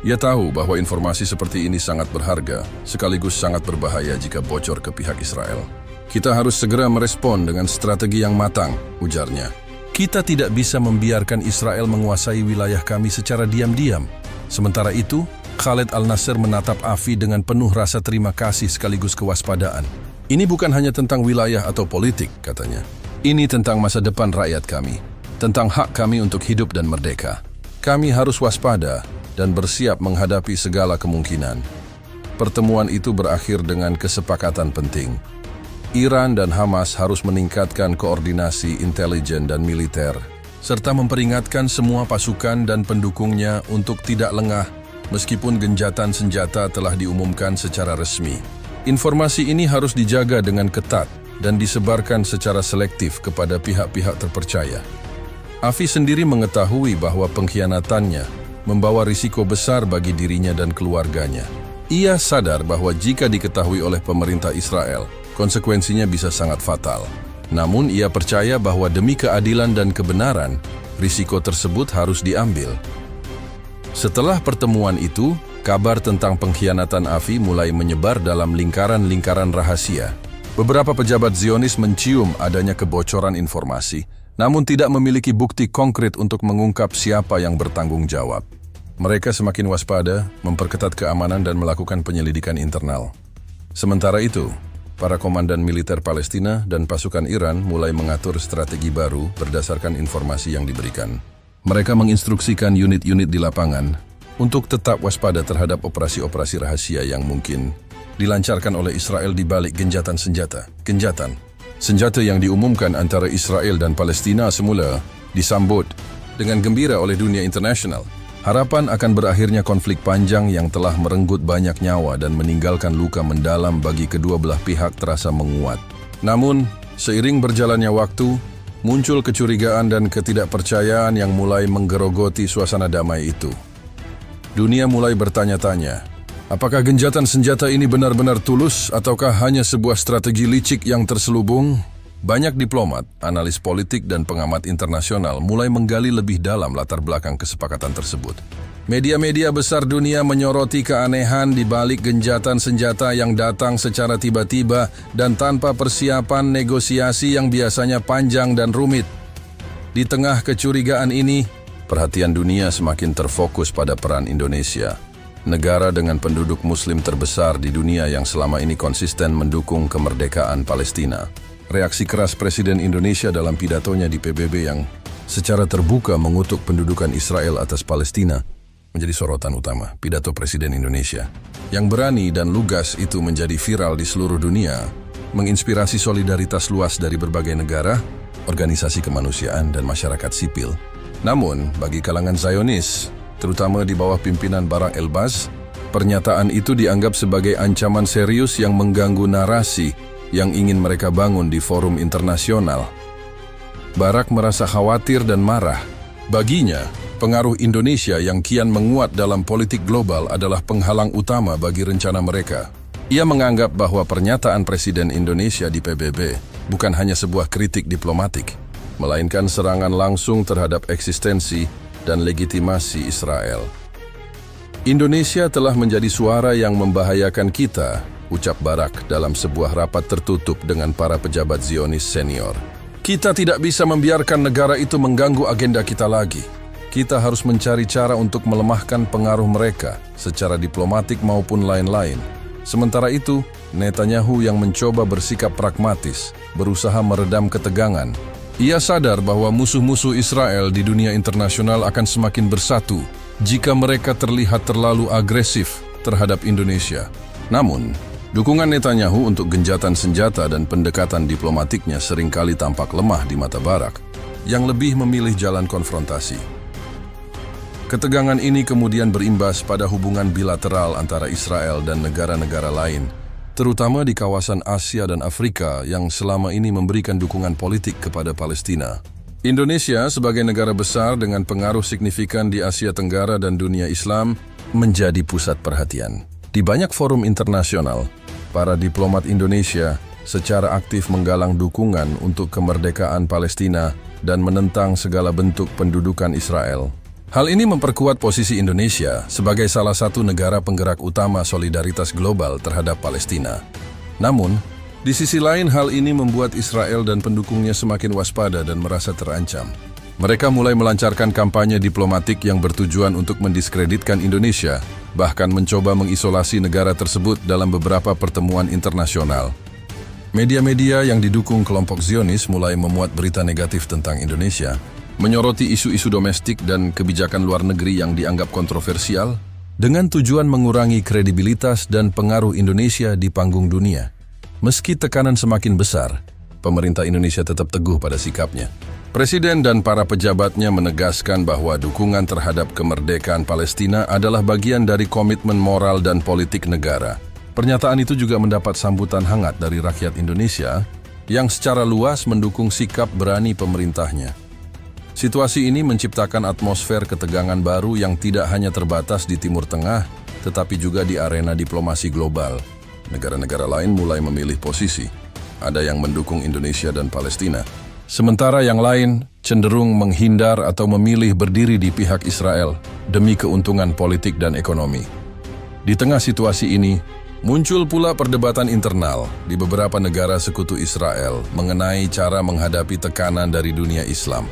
Ia tahu bahwa informasi seperti ini sangat berharga, sekaligus sangat berbahaya jika bocor ke pihak Israel. Kita harus segera merespon dengan strategi yang matang, ujarnya. Kita tidak bisa membiarkan Israel menguasai wilayah kami secara diam-diam. Sementara itu, Khaled al-Nasser menatap Avi dengan penuh rasa terima kasih sekaligus kewaspadaan. Ini bukan hanya tentang wilayah atau politik, katanya. Ini tentang masa depan rakyat kami, tentang hak kami untuk hidup dan merdeka. Kami harus waspada dan bersiap menghadapi segala kemungkinan. Pertemuan itu berakhir dengan kesepakatan penting. Iran dan Hamas harus meningkatkan koordinasi intelijen dan militer, serta memperingatkan semua pasukan dan pendukungnya untuk tidak lengah meskipun genjatan senjata telah diumumkan secara resmi. Informasi ini harus dijaga dengan ketat dan disebarkan secara selektif kepada pihak-pihak terpercaya. Avi sendiri mengetahui bahwa pengkhianatannya membawa risiko besar bagi dirinya dan keluarganya. Ia sadar bahwa jika diketahui oleh pemerintah Israel, konsekuensinya bisa sangat fatal. Namun ia percaya bahwa demi keadilan dan kebenaran, risiko tersebut harus diambil. Setelah pertemuan itu, kabar tentang pengkhianatan AFI mulai menyebar dalam lingkaran-lingkaran rahasia. Beberapa pejabat Zionis mencium adanya kebocoran informasi, namun tidak memiliki bukti konkret untuk mengungkap siapa yang bertanggung jawab. Mereka semakin waspada, memperketat keamanan dan melakukan penyelidikan internal. Sementara itu, para komandan militer Palestina dan pasukan Iran mulai mengatur strategi baru berdasarkan informasi yang diberikan. Mereka menginstruksikan unit-unit di lapangan untuk tetap waspada terhadap operasi-operasi rahasia yang mungkin dilancarkan oleh Israel di balik genjatan senjata. Senjata yang diumumkan antara Israel dan Palestina semula disambut dengan gembira oleh dunia internasional. Harapan akan berakhirnya konflik panjang yang telah merenggut banyak nyawa dan meninggalkan luka mendalam bagi kedua belah pihak terasa menguat. Namun, seiring berjalannya waktu, muncul kecurigaan dan ketidakpercayaan yang mulai menggerogoti suasana damai itu. Dunia mulai bertanya-tanya, apakah genjatan senjata ini benar-benar tulus ataukah hanya sebuah strategi licik yang terselubung? Banyak diplomat, analis politik, dan pengamat internasional mulai menggali lebih dalam latar belakang kesepakatan tersebut. Media-media besar dunia menyoroti keanehan di balik genjatan senjata yang datang secara tiba-tiba dan tanpa persiapan negosiasi yang biasanya panjang dan rumit. Di tengah kecurigaan ini, perhatian dunia semakin terfokus pada peran Indonesia, negara dengan penduduk Muslim terbesar di dunia yang selama ini konsisten mendukung kemerdekaan Palestina. Reaksi keras Presiden Indonesia dalam pidatonya di PBB yang secara terbuka mengutuk pendudukan Israel atas Palestina menjadi sorotan utama. Pidato Presiden Indonesia yang berani dan lugas itu menjadi viral di seluruh dunia, menginspirasi solidaritas luas dari berbagai negara, organisasi kemanusiaan, dan masyarakat sipil. Namun, bagi kalangan Zionis, terutama di bawah pimpinan Barak Elbaz, pernyataan itu dianggap sebagai ancaman serius yang mengganggu narasi yang ingin mereka bangun di forum internasional. Barak merasa khawatir dan marah. Baginya, pengaruh Indonesia yang kian menguat dalam politik global adalah penghalang utama bagi rencana mereka. Ia menganggap bahwa pernyataan Presiden Indonesia di PBB bukan hanya sebuah kritik diplomatik, melainkan serangan langsung terhadap eksistensi dan legitimasi Israel. Indonesia telah menjadi suara yang membahayakan kita, ucap Barak dalam sebuah rapat tertutup dengan para pejabat Zionis senior. Kita tidak bisa membiarkan negara itu mengganggu agenda kita lagi. Kita harus mencari cara untuk melemahkan pengaruh mereka secara diplomatik maupun lain-lain. Sementara itu, Netanyahu yang mencoba bersikap pragmatis, berusaha meredam ketegangan. Ia sadar bahwa musuh-musuh Israel di dunia internasional akan semakin bersatu jika mereka terlihat terlalu agresif terhadap Indonesia. Namun, dukungan Netanyahu untuk genjatan senjata dan pendekatan diplomatiknya seringkali tampak lemah di mata Barak, yang lebih memilih jalan konfrontasi. Ketegangan ini kemudian berimbas pada hubungan bilateral antara Israel dan negara-negara lain, terutama di kawasan Asia dan Afrika yang selama ini memberikan dukungan politik kepada Palestina. Indonesia sebagai negara besar dengan pengaruh signifikan di Asia Tenggara dan dunia Islam menjadi pusat perhatian. Di banyak forum internasional, para diplomat Indonesia secara aktif menggalang dukungan untuk kemerdekaan Palestina dan menentang segala bentuk pendudukan Israel. Hal ini memperkuat posisi Indonesia sebagai salah satu negara penggerak utama solidaritas global terhadap Palestina. Namun, di sisi lain hal ini membuat Israel dan pendukungnya semakin waspada dan merasa terancam. Mereka mulai melancarkan kampanye diplomatik yang bertujuan untuk mendiskreditkan Indonesia, bahkan mencoba mengisolasi negara tersebut dalam beberapa pertemuan internasional. Media-media yang didukung kelompok Zionis mulai memuat berita negatif tentang Indonesia, menyoroti isu-isu domestik dan kebijakan luar negeri yang dianggap kontroversial, dengan tujuan mengurangi kredibilitas dan pengaruh Indonesia di panggung dunia. Meski tekanan semakin besar, pemerintah Indonesia tetap teguh pada sikapnya. Presiden dan para pejabatnya menegaskan bahwa dukungan terhadap kemerdekaan Palestina adalah bagian dari komitmen moral dan politik negara. Pernyataan itu juga mendapat sambutan hangat dari rakyat Indonesia yang secara luas mendukung sikap berani pemerintahnya. Situasi ini menciptakan atmosfer ketegangan baru yang tidak hanya terbatas di Timur Tengah, tetapi juga di arena diplomasi global. Negara-negara lain mulai memilih posisi. Ada yang mendukung Indonesia dan Palestina, Sementara yang lain cenderung menghindar atau memilih berdiri di pihak Israel demi keuntungan politik dan ekonomi. Di tengah situasi ini, muncul pula perdebatan internal di beberapa negara sekutu Israel mengenai cara menghadapi tekanan dari dunia Islam,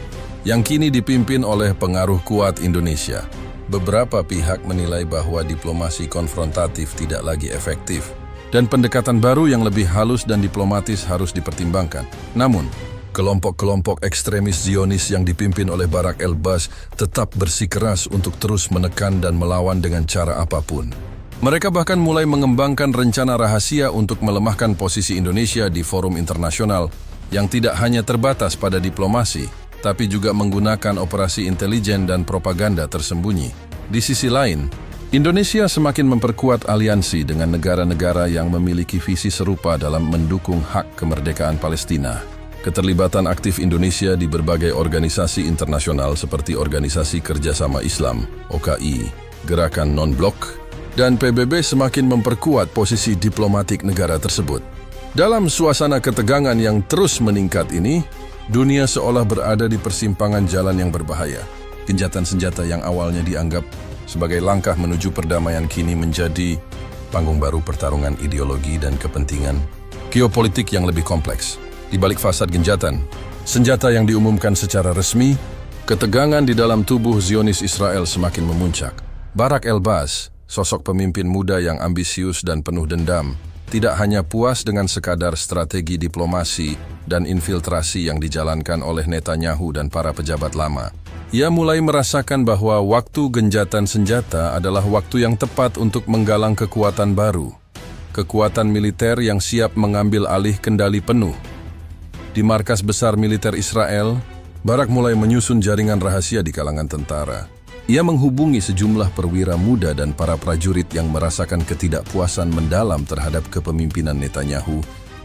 yang kini dipimpin oleh pengaruh kuat Indonesia. Beberapa pihak menilai bahwa diplomasi konfrontatif tidak lagi efektif, dan pendekatan baru yang lebih halus dan diplomatis harus dipertimbangkan. Namun, kelompok-kelompok ekstremis Zionis yang dipimpin oleh Barak el-Baz tetap bersikeras untuk terus menekan dan melawan dengan cara apapun. Mereka bahkan mulai mengembangkan rencana rahasia untuk melemahkan posisi Indonesia di forum internasional yang tidak hanya terbatas pada diplomasi, tapi juga menggunakan operasi intelijen dan propaganda tersembunyi. Di sisi lain, Indonesia semakin memperkuat aliansi dengan negara-negara yang memiliki visi serupa dalam mendukung hak kemerdekaan Palestina. Keterlibatan aktif Indonesia di berbagai organisasi internasional seperti Organisasi Kerjasama Islam, OKI, Gerakan Non-Blok, dan PBB semakin memperkuat posisi diplomatik negara tersebut. Dalam suasana ketegangan yang terus meningkat ini, dunia seolah berada di persimpangan jalan yang berbahaya. Gencatan senjata yang awalnya dianggap sebagai langkah menuju perdamaian kini menjadi panggung baru pertarungan ideologi dan kepentingan geopolitik yang lebih kompleks. Di balik fasad genjatan, senjata yang diumumkan secara resmi, ketegangan di dalam tubuh Zionis Israel semakin memuncak. Barak el-Baz, sosok pemimpin muda yang ambisius dan penuh dendam, tidak hanya puas dengan sekadar strategi diplomasi dan infiltrasi yang dijalankan oleh Netanyahu dan para pejabat lama. Ia mulai merasakan bahwa waktu genjatan senjata adalah waktu yang tepat untuk menggalang kekuatan baru. Kekuatan militer yang siap mengambil alih kendali penuh. Di markas besar militer Israel, Barak mulai menyusun jaringan rahasia di kalangan tentara. Ia menghubungi sejumlah perwira muda dan para prajurit yang merasakan ketidakpuasan mendalam terhadap kepemimpinan Netanyahu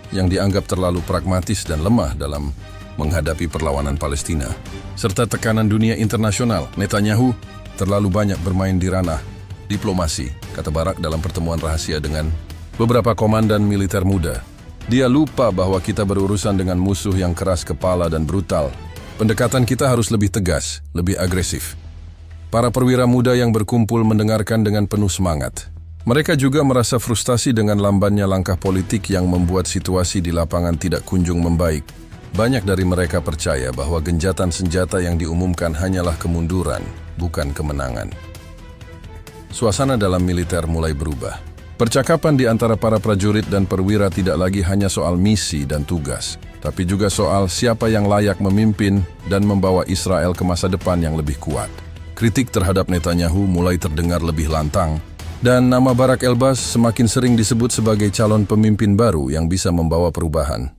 yang dianggap terlalu pragmatis dan lemah dalam menghadapi perlawanan Palestina. Serta tekanan dunia internasional, Netanyahu terlalu banyak bermain di ranah diplomasi, kata Barak dalam pertemuan rahasia dengan beberapa komandan militer muda. Dia lupa bahwa kita berurusan dengan musuh yang keras kepala dan brutal. Pendekatan kita harus lebih tegas, lebih agresif. Para perwira muda yang berkumpul mendengarkan dengan penuh semangat. Mereka juga merasa frustasi dengan lambannya langkah politik yang membuat situasi di lapangan tidak kunjung membaik. Banyak dari mereka percaya bahwa genjatan senjata yang diumumkan hanyalah kemunduran, bukan kemenangan. Suasana dalam militer mulai berubah. Percakapan di antara para prajurit dan perwira tidak lagi hanya soal misi dan tugas, tapi juga soal siapa yang layak memimpin dan membawa Israel ke masa depan yang lebih kuat. Kritik terhadap Netanyahu mulai terdengar lebih lantang, dan nama Barak el-Baz semakin sering disebut sebagai calon pemimpin baru yang bisa membawa perubahan.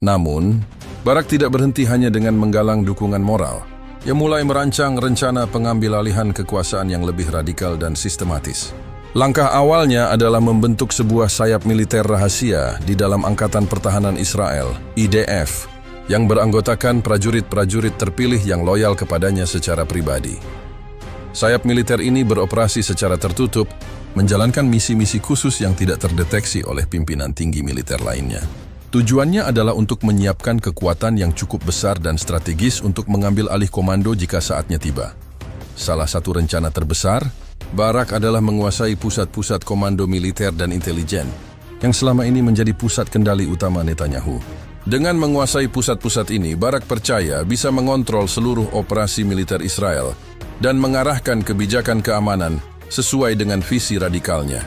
Namun, Barak tidak berhenti hanya dengan menggalang dukungan moral. Ia mulai merancang rencana pengambil alihan kekuasaan yang lebih radikal dan sistematis. Langkah awalnya adalah membentuk sebuah sayap militer rahasia di dalam Angkatan Pertahanan Israel, IDF, yang beranggotakan prajurit-prajurit terpilih yang loyal kepadanya secara pribadi. Sayap militer ini beroperasi secara tertutup, menjalankan misi-misi khusus yang tidak terdeteksi oleh pimpinan tinggi militer lainnya. Tujuannya adalah untuk menyiapkan kekuatan yang cukup besar dan strategis untuk mengambil alih komando jika saatnya tiba. Salah satu rencana terbesar, Barak adalah menguasai pusat-pusat komando militer dan intelijen, yang selama ini menjadi pusat kendali utama Netanyahu. Dengan menguasai pusat-pusat ini, Barak percaya bisa mengontrol seluruh operasi militer Israel dan mengarahkan kebijakan keamanan sesuai dengan visi radikalnya.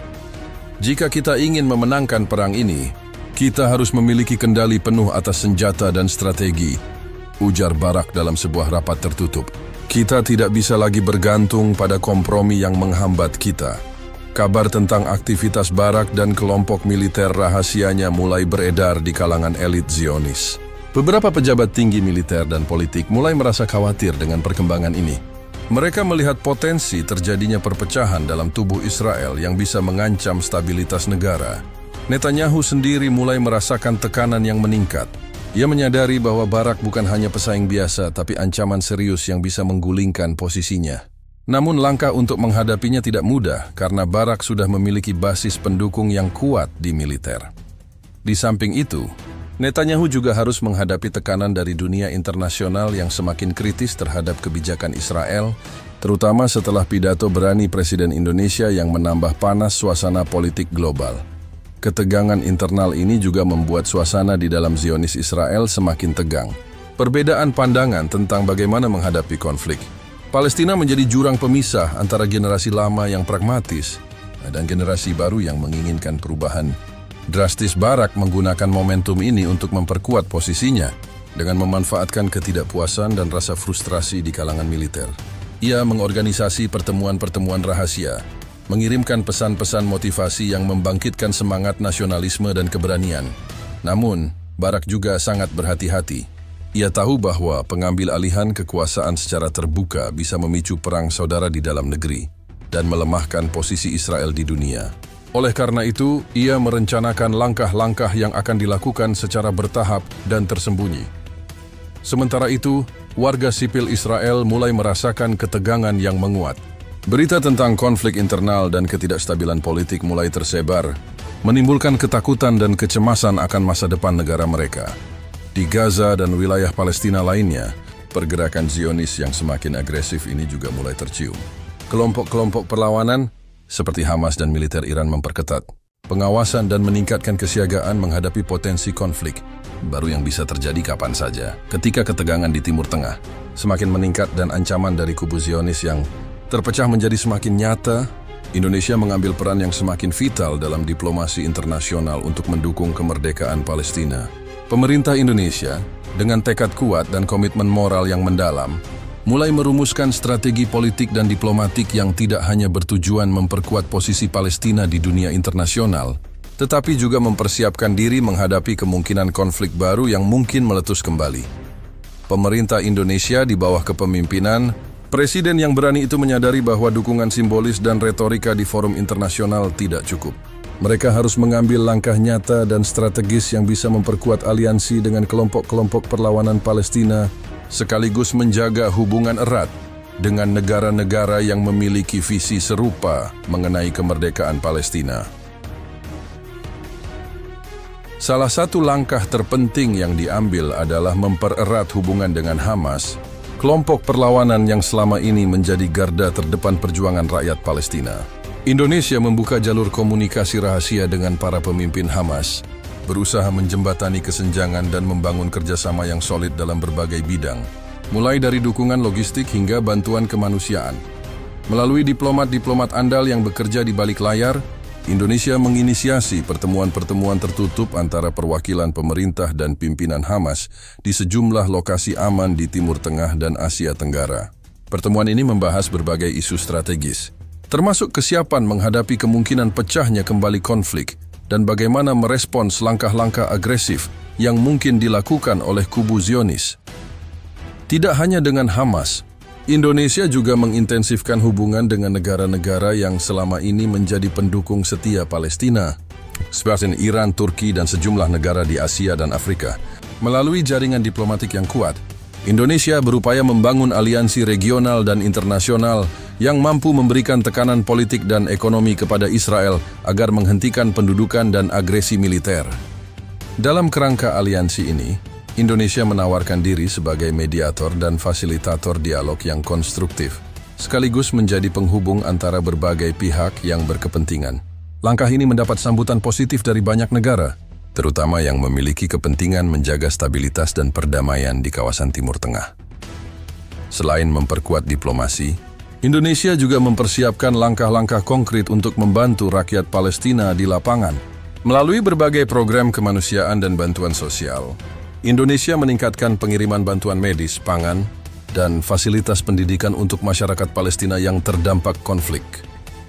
Jika kita ingin memenangkan perang ini, kita harus memiliki kendali penuh atas senjata dan strategi, ujar Barak dalam sebuah rapat tertutup. Kita tidak bisa lagi bergantung pada kompromi yang menghambat kita. Kabar tentang aktivitas Barak dan kelompok militer rahasianya mulai beredar di kalangan elit Zionis. Beberapa pejabat tinggi militer dan politik mulai merasa khawatir dengan perkembangan ini. Mereka melihat potensi terjadinya perpecahan dalam tubuh Israel yang bisa mengancam stabilitas negara. Netanyahu sendiri mulai merasakan tekanan yang meningkat. Ia menyadari bahwa Barak bukan hanya pesaing biasa, tapi ancaman serius yang bisa menggulingkan posisinya. Namun langkah untuk menghadapinya tidak mudah karena Barak sudah memiliki basis pendukung yang kuat di militer. Di samping itu, Netanyahu juga harus menghadapi tekanan dari dunia internasional yang semakin kritis terhadap kebijakan Israel, terutama setelah pidato berani Presiden Indonesia yang menambah panas suasana politik global. Ketegangan internal ini juga membuat suasana di dalam Zionis Israel semakin tegang. Perbedaan pandangan tentang bagaimana menghadapi konflik. Palestina menjadi jurang pemisah antara generasi lama yang pragmatis dan generasi baru yang menginginkan perubahan. Drastis Barak menggunakan momentum ini untuk memperkuat posisinya dengan memanfaatkan ketidakpuasan dan rasa frustrasi di kalangan militer. Ia mengorganisasi pertemuan-pertemuan rahasia, mengirimkan pesan-pesan motivasi yang membangkitkan semangat nasionalisme dan keberanian. Namun, Barak juga sangat berhati-hati. Ia tahu bahwa pengambil alihan kekuasaan secara terbuka bisa memicu perang saudara di dalam negeri dan melemahkan posisi Israel di dunia. Oleh karena itu, ia merencanakan langkah-langkah yang akan dilakukan secara bertahap dan tersembunyi. Sementara itu, warga sipil Israel mulai merasakan ketegangan yang menguat. Berita tentang konflik internal dan ketidakstabilan politik mulai tersebar, menimbulkan ketakutan dan kecemasan akan masa depan negara mereka. Di Gaza dan wilayah Palestina lainnya, pergerakan Zionis yang semakin agresif ini juga mulai tercium. Kelompok-kelompok perlawanan seperti Hamas dan militer Iran memperketat pengawasan dan meningkatkan kesiagaan menghadapi potensi konflik baru yang bisa terjadi kapan saja. Ketika ketegangan di Timur Tengah semakin meningkat dan ancaman dari kubu Zionis yang terpecah menjadi semakin nyata, Indonesia mengambil peran yang semakin vital dalam diplomasi internasional untuk mendukung kemerdekaan Palestina. Pemerintah Indonesia, dengan tekad kuat dan komitmen moral yang mendalam, mulai merumuskan strategi politik dan diplomatik yang tidak hanya bertujuan memperkuat posisi Palestina di dunia internasional, tetapi juga mempersiapkan diri menghadapi kemungkinan konflik baru yang mungkin meletus kembali. Pemerintah Indonesia di bawah kepemimpinan Presiden yang berani itu menyadari bahwa dukungan simbolis dan retorika di forum internasional tidak cukup. Mereka harus mengambil langkah nyata dan strategis yang bisa memperkuat aliansi dengan kelompok-kelompok perlawanan Palestina, sekaligus menjaga hubungan erat dengan negara-negara yang memiliki visi serupa mengenai kemerdekaan Palestina. Salah satu langkah terpenting yang diambil adalah mempererat hubungan dengan Hamas, kelompok perlawanan yang selama ini menjadi garda terdepan perjuangan rakyat Palestina. Indonesia membuka jalur komunikasi rahasia dengan para pemimpin Hamas, berusaha menjembatani kesenjangan dan membangun kerjasama yang solid dalam berbagai bidang, mulai dari dukungan logistik hingga bantuan kemanusiaan. Melalui diplomat-diplomat andal yang bekerja di balik layar, Indonesia menginisiasi pertemuan-pertemuan tertutup antara perwakilan pemerintah dan pimpinan Hamas di sejumlah lokasi aman di Timur Tengah dan Asia Tenggara. Pertemuan ini membahas berbagai isu strategis, termasuk kesiapan menghadapi kemungkinan pecahnya kembali konflik dan bagaimana merespons langkah-langkah agresif yang mungkin dilakukan oleh kubu Zionis. Tidak hanya dengan Hamas, Indonesia juga mengintensifkan hubungan dengan negara-negara yang selama ini menjadi pendukung setia Palestina, seperti Iran, Turki, dan sejumlah negara di Asia dan Afrika. Melalui jaringan diplomatik yang kuat, Indonesia berupaya membangun aliansi regional dan internasional yang mampu memberikan tekanan politik dan ekonomi kepada Israel agar menghentikan pendudukan dan agresi militer. Dalam kerangka aliansi ini, Indonesia menawarkan diri sebagai mediator dan fasilitator dialog yang konstruktif, sekaligus menjadi penghubung antara berbagai pihak yang berkepentingan. Langkah ini mendapat sambutan positif dari banyak negara, terutama yang memiliki kepentingan menjaga stabilitas dan perdamaian di kawasan Timur Tengah. Selain memperkuat diplomasi, Indonesia juga mempersiapkan langkah-langkah konkret untuk membantu rakyat Palestina di lapangan. Melalui berbagai program kemanusiaan dan bantuan sosial, Indonesia meningkatkan pengiriman bantuan medis, pangan, dan fasilitas pendidikan untuk masyarakat Palestina yang terdampak konflik.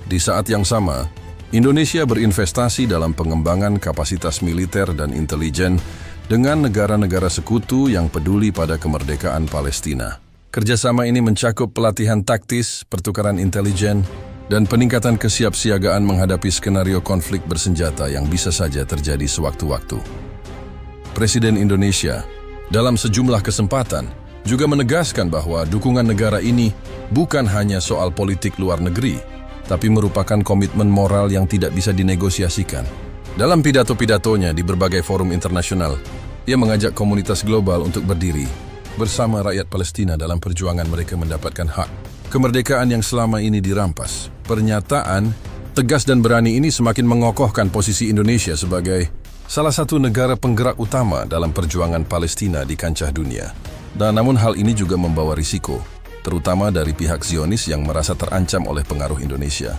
Di saat yang sama, Indonesia berinvestasi dalam pengembangan kapasitas militer dan intelijen dengan negara-negara sekutu yang peduli pada kemerdekaan Palestina. Kerjasama ini mencakup pelatihan taktis, pertukaran intelijen, dan peningkatan kesiapsiagaan menghadapi skenario konflik bersenjata yang bisa saja terjadi sewaktu-waktu. Presiden Indonesia, dalam sejumlah kesempatan, juga menegaskan bahwa dukungan negara ini bukan hanya soal politik luar negeri, tapi merupakan komitmen moral yang tidak bisa dinegosiasikan. Dalam pidato-pidatonya di berbagai forum internasional, Ia mengajak komunitas global untuk berdiri bersama rakyat Palestina dalam perjuangan mereka mendapatkan hak kemerdekaan yang selama ini dirampas. Pernyataan tegas dan berani ini semakin mengokohkan posisi Indonesia sebagai salah satu negara penggerak utama dalam perjuangan Palestina di kancah dunia. Dan namun hal ini juga membawa risiko, terutama dari pihak Zionis yang merasa terancam oleh pengaruh Indonesia.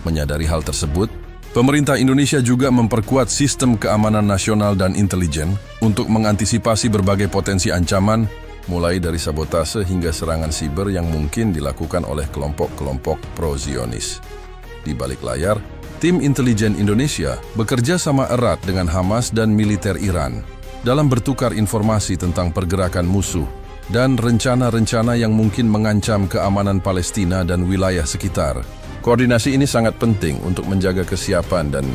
Menyadari hal tersebut, pemerintah Indonesia juga memperkuat sistem keamanan nasional dan intelijen untuk mengantisipasi berbagai potensi ancaman, mulai dari sabotase hingga serangan siber yang mungkin dilakukan oleh kelompok-kelompok pro-Zionis. Di balik layar, tim intelijen Indonesia bekerja sama erat dengan Hamas dan militer Iran dalam bertukar informasi tentang pergerakan musuh dan rencana-rencana yang mungkin mengancam keamanan Palestina dan wilayah sekitar. Koordinasi ini sangat penting untuk menjaga kesiapan dan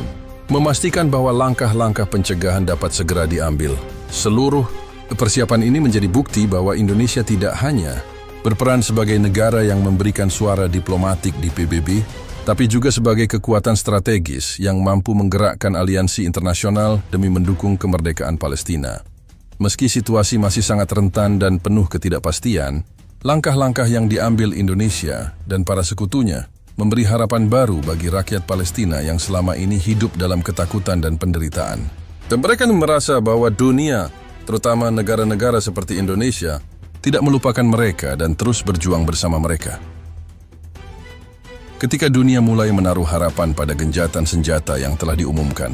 memastikan bahwa langkah-langkah pencegahan dapat segera diambil. Seluruh persiapan ini menjadi bukti bahwa Indonesia tidak hanya berperan sebagai negara yang memberikan suara diplomatik di PBB, tapi juga sebagai kekuatan strategis yang mampu menggerakkan aliansi internasional demi mendukung kemerdekaan Palestina. Meski situasi masih sangat rentan dan penuh ketidakpastian, langkah-langkah yang diambil Indonesia dan para sekutunya memberi harapan baru bagi rakyat Palestina yang selama ini hidup dalam ketakutan dan penderitaan. Dan mereka merasa bahwa dunia, terutama negara-negara seperti Indonesia, tidak melupakan mereka dan terus berjuang bersama mereka. Ketika dunia mulai menaruh harapan pada gencatan senjata yang telah diumumkan,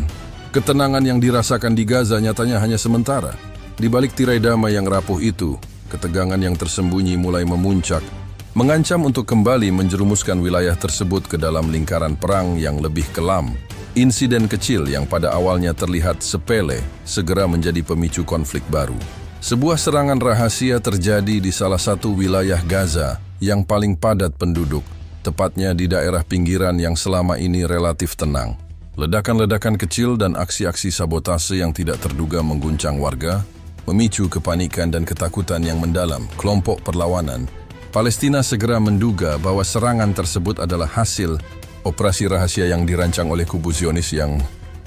ketenangan yang dirasakan di Gaza nyatanya hanya sementara. Di balik tirai damai yang rapuh itu, ketegangan yang tersembunyi mulai memuncak, mengancam untuk kembali menjerumuskan wilayah tersebut ke dalam lingkaran perang yang lebih kelam. Insiden kecil yang pada awalnya terlihat sepele, segera menjadi pemicu konflik baru. Sebuah serangan rahasia terjadi di salah satu wilayah Gaza yang paling padat penduduk, tepatnya di daerah pinggiran yang selama ini relatif tenang. Ledakan-ledakan kecil dan aksi-aksi sabotase yang tidak terduga mengguncang warga, memicu kepanikan dan ketakutan yang mendalam kelompok perlawanan. Palestina segera menduga bahwa serangan tersebut adalah hasil operasi rahasia yang dirancang oleh kubu Zionis yang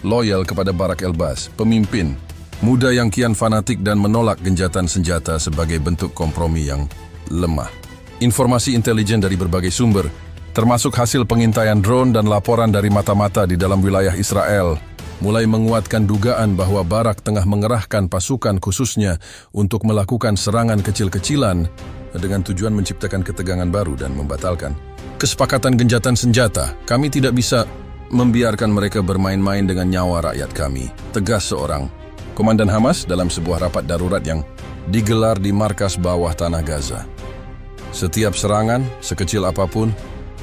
loyal kepada Barak el-Bas, pemimpin muda yang kian fanatik dan menolak gencatan senjata sebagai bentuk kompromi yang lemah. Informasi intelijen dari berbagai sumber, termasuk hasil pengintaian drone dan laporan dari mata-mata di dalam wilayah Israel, mulai menguatkan dugaan bahwa Barak tengah mengerahkan pasukan khususnya untuk melakukan serangan kecil-kecilan dengan tujuan menciptakan ketegangan baru dan membatalkan kesepakatan gencatan senjata. Kami tidak bisa membiarkan mereka bermain-main dengan nyawa rakyat kami, tegas seorang komandan Hamas dalam sebuah rapat darurat yang digelar di markas bawah tanah Gaza. Setiap serangan, sekecil apapun,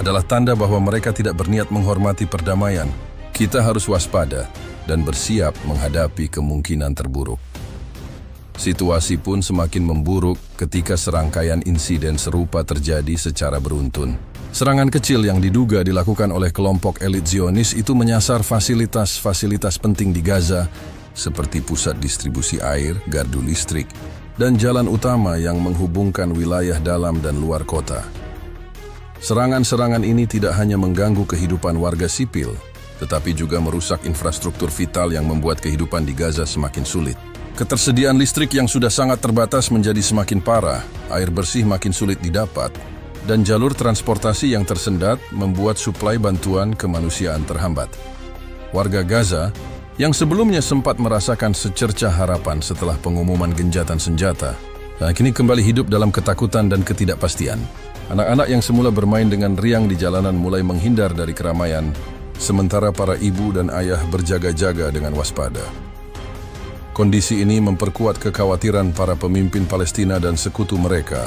adalah tanda bahwa mereka tidak berniat menghormati perdamaian. Kita harus waspada dan bersiap menghadapi kemungkinan terburuk. Situasi pun semakin memburuk ketika serangkaian insiden serupa terjadi secara beruntun. Serangan kecil yang diduga dilakukan oleh kelompok elit Zionis itu menyasar fasilitas-fasilitas penting di Gaza, seperti pusat distribusi air, gardu listrik, dan jalan utama yang menghubungkan wilayah dalam dan luar kota. Serangan-serangan ini tidak hanya mengganggu kehidupan warga sipil, tetapi juga merusak infrastruktur vital yang membuat kehidupan di Gaza semakin sulit. Ketersediaan listrik yang sudah sangat terbatas menjadi semakin parah, air bersih makin sulit didapat, dan jalur transportasi yang tersendat membuat suplai bantuan kemanusiaan terhambat. Warga Gaza, yang sebelumnya sempat merasakan secercah harapan setelah pengumuman gencatan senjata, kini kembali hidup dalam ketakutan dan ketidakpastian. Anak-anak yang semula bermain dengan riang di jalanan mulai menghindar dari keramaian, sementara para ibu dan ayah berjaga-jaga dengan waspada. Kondisi ini memperkuat kekhawatiran para pemimpin Palestina dan sekutu mereka,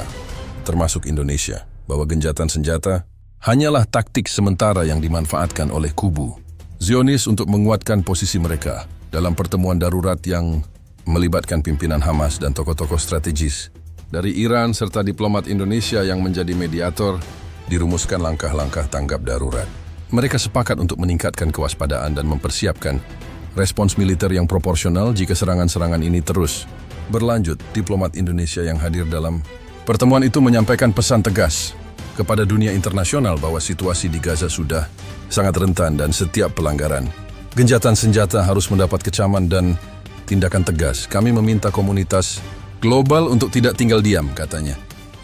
termasuk Indonesia, bahwa gencatan senjata hanyalah taktik sementara yang dimanfaatkan oleh kubu Zionis untuk menguatkan posisi mereka dalam pertemuan darurat yang melibatkan pimpinan Hamas dan tokoh-tokoh strategis. Dari Iran serta diplomat Indonesia yang menjadi mediator, dirumuskan langkah-langkah tanggap darurat. Mereka sepakat untuk meningkatkan kewaspadaan dan mempersiapkan respons militer yang proporsional jika serangan-serangan ini terus berlanjut. Diplomat Indonesia yang hadir dalam pertemuan itu menyampaikan pesan tegas kepada dunia internasional bahwa situasi di Gaza sudah sangat rentan dan setiap pelanggaran gencatan senjata harus mendapat kecaman dan tindakan tegas. Kami meminta komunitas global untuk tidak tinggal diam, katanya.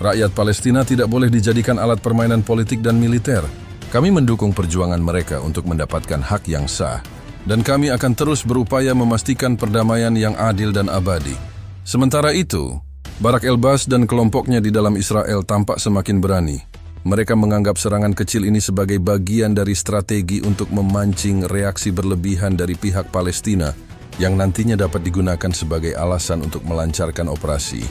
Rakyat Palestina tidak boleh dijadikan alat permainan politik dan militer. Kami mendukung perjuangan mereka untuk mendapatkan hak yang sah. Dan kami akan terus berupaya memastikan perdamaian yang adil dan abadi. Sementara itu, Barak Elbaz dan kelompoknya di dalam Israel tampak semakin berani. Mereka menganggap serangan kecil ini sebagai bagian dari strategi untuk memancing reaksi berlebihan dari pihak Palestina yang nantinya dapat digunakan sebagai alasan untuk melancarkan operasi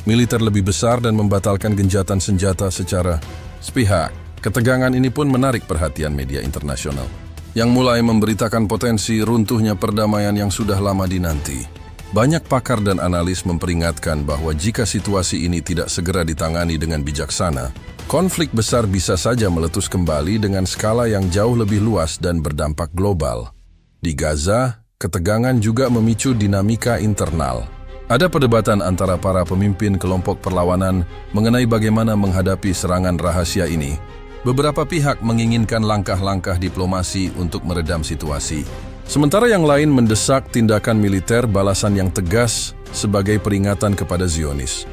militer lebih besar dan membatalkan gencatan senjata secara sepihak. Ketegangan ini pun menarik perhatian media internasional yang mulai memberitakan potensi runtuhnya perdamaian yang sudah lama dinanti. Banyak pakar dan analis memperingatkan bahwa jika situasi ini tidak segera ditangani dengan bijaksana, konflik besar bisa saja meletus kembali dengan skala yang jauh lebih luas dan berdampak global. Di Gaza, ketegangan juga memicu dinamika internal. Ada perdebatan antara para pemimpin kelompok perlawanan mengenai bagaimana menghadapi serangan rahasia ini. Beberapa pihak menginginkan langkah-langkah diplomasi untuk meredam situasi. Sementara yang lain mendesak tindakan militer balasan yang tegas sebagai peringatan kepada Zionis.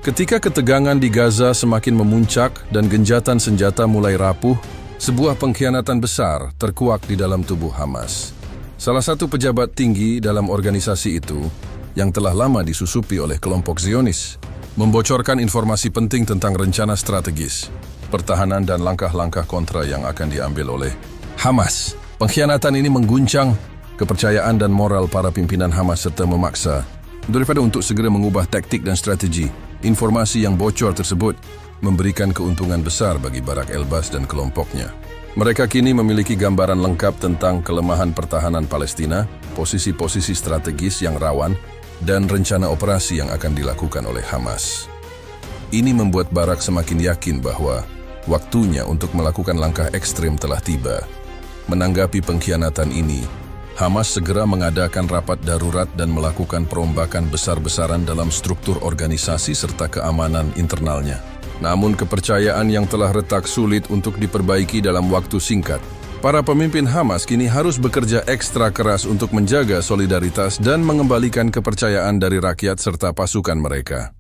Ketika ketegangan di Gaza semakin memuncak dan genjatan senjata mulai rapuh, sebuah pengkhianatan besar terkuak di dalam tubuh Hamas. Salah satu pejabat tinggi dalam organisasi itu, yang telah lama disusupi oleh kelompok Zionis, membocorkan informasi penting tentang rencana strategis, pertahanan dan langkah-langkah kontra yang akan diambil oleh Hamas. Pengkhianatan ini mengguncang kepercayaan dan moral para pimpinan Hamas serta memaksa daripada untuk segera mengubah taktik dan strategi. Informasi yang bocor tersebut memberikan keuntungan besar bagi Barak Elbaz dan kelompoknya. Mereka kini memiliki gambaran lengkap tentang kelemahan pertahanan Palestina, posisi-posisi strategis yang rawan, dan rencana operasi yang akan dilakukan oleh Hamas. Ini membuat Barak semakin yakin bahwa waktunya untuk melakukan langkah ekstrem telah tiba. Menanggapi pengkhianatan ini, Hamas segera mengadakan rapat darurat dan melakukan perombakan besar-besaran dalam struktur organisasi serta keamanan internalnya. Namun kepercayaan yang telah retak sulit untuk diperbaiki dalam waktu singkat. Para pemimpin Hamas kini harus bekerja ekstra keras untuk menjaga solidaritas dan mengembalikan kepercayaan dari rakyat serta pasukan mereka.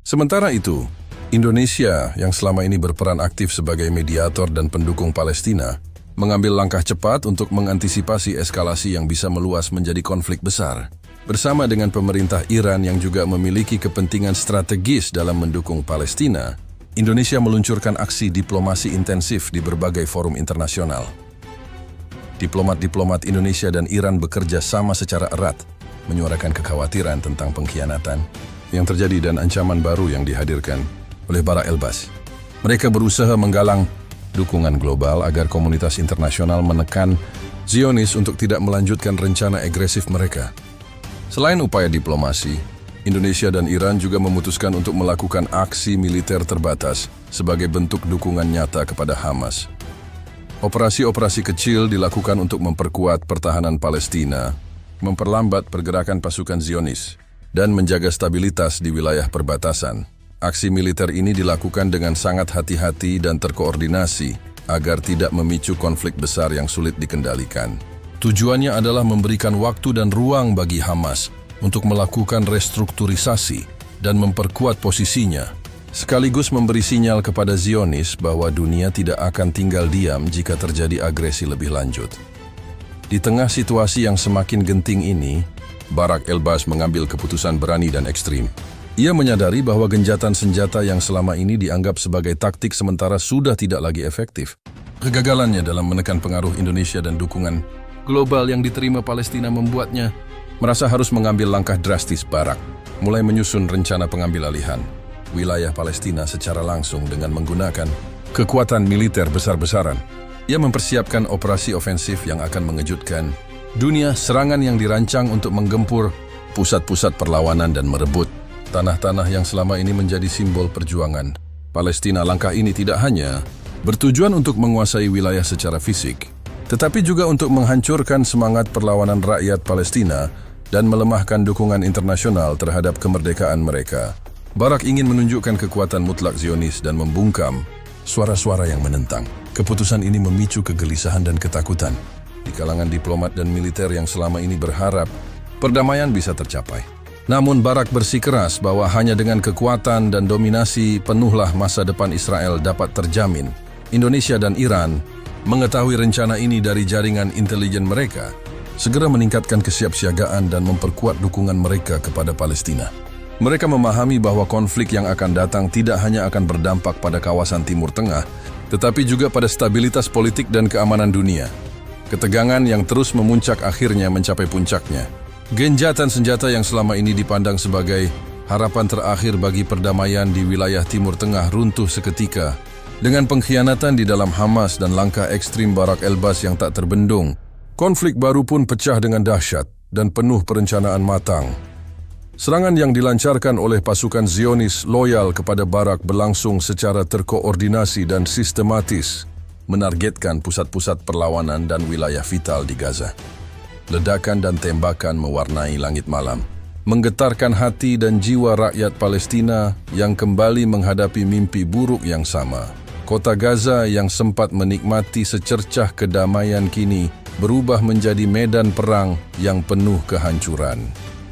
Sementara itu, Indonesia yang selama ini berperan aktif sebagai mediator dan pendukung Palestina, mengambil langkah cepat untuk mengantisipasi eskalasi yang bisa meluas menjadi konflik besar. Bersama dengan pemerintah Iran yang juga memiliki kepentingan strategis dalam mendukung Palestina, Indonesia meluncurkan aksi diplomasi intensif di berbagai forum internasional. Diplomat-diplomat Indonesia dan Iran bekerja sama secara erat, menyuarakan kekhawatiran tentang pengkhianatan yang terjadi dan ancaman baru yang dihadirkan oleh Barak Elbaz. Mereka berusaha menggalang dukungan global agar komunitas internasional menekan Zionis untuk tidak melanjutkan rencana agresif mereka. Selain upaya diplomasi, Indonesia dan Iran juga memutuskan untuk melakukan aksi militer terbatas sebagai bentuk dukungan nyata kepada Hamas. Operasi-operasi kecil dilakukan untuk memperkuat pertahanan Palestina, memperlambat pergerakan pasukan Zionis, dan menjaga stabilitas di wilayah perbatasan. Aksi militer ini dilakukan dengan sangat hati-hati dan terkoordinasi agar tidak memicu konflik besar yang sulit dikendalikan. Tujuannya adalah memberikan waktu dan ruang bagi Hamas untuk melakukan restrukturisasi dan memperkuat posisinya, sekaligus memberi sinyal kepada Zionis bahwa dunia tidak akan tinggal diam jika terjadi agresi lebih lanjut. Di tengah situasi yang semakin genting ini, Barak Elbaz mengambil keputusan berani dan ekstrim. Ia menyadari bahwa genjatan senjata yang selama ini dianggap sebagai taktik sementara sudah tidak lagi efektif. Kegagalannya dalam menekan pengaruh Indonesia dan dukungan global yang diterima Palestina membuatnya merasa harus mengambil langkah drastis. Barak mulai menyusun rencana pengambil alihan wilayah Palestina secara langsung dengan menggunakan kekuatan militer besar-besaran. Ia mempersiapkan operasi ofensif yang akan mengejutkan dunia, serangan yang dirancang untuk menggempur pusat-pusat perlawanan dan merebut tanah-tanah yang selama ini menjadi simbol perjuangan Palestina. Langkah ini tidak hanya bertujuan untuk menguasai wilayah secara fisik, tetapi juga untuk menghancurkan semangat perlawanan rakyat Palestina dan melemahkan dukungan internasional terhadap kemerdekaan mereka. Barak ingin menunjukkan kekuatan mutlak Zionis dan membungkam suara-suara yang menentang. Keputusan ini memicu kegelisahan dan ketakutan di kalangan diplomat dan militer yang selama ini berharap perdamaian bisa tercapai. Namun Barak bersikeras bahwa hanya dengan kekuatan dan dominasi penuhlah masa depan Israel dapat terjamin. Indonesia dan Iran mengetahui rencana ini dari jaringan intelijen mereka, segera meningkatkan kesiapsiagaan dan memperkuat dukungan mereka kepada Palestina. Mereka memahami bahwa konflik yang akan datang tidak hanya akan berdampak pada kawasan Timur Tengah, tetapi juga pada stabilitas politik dan keamanan dunia. Ketegangan yang terus memuncak akhirnya mencapai puncaknya. Genjatan senjata yang selama ini dipandang sebagai harapan terakhir bagi perdamaian di wilayah Timur Tengah runtuh seketika. Dengan pengkhianatan di dalam Hamas dan langkah ekstrim Barak Elbaz yang tak terbendung, konflik baru pun pecah dengan dahsyat dan penuh perencanaan matang. Serangan yang dilancarkan oleh pasukan Zionis loyal kepada Barak berlangsung secara terkoordinasi dan sistematis, menargetkan pusat-pusat perlawanan dan wilayah vital di Gaza. Ledakan dan tembakan mewarnai langit malam, menggetarkan hati dan jiwa rakyat Palestina yang kembali menghadapi mimpi buruk yang sama. Kota Gaza yang sempat menikmati secercah kedamaian kini berubah menjadi medan perang yang penuh kehancuran.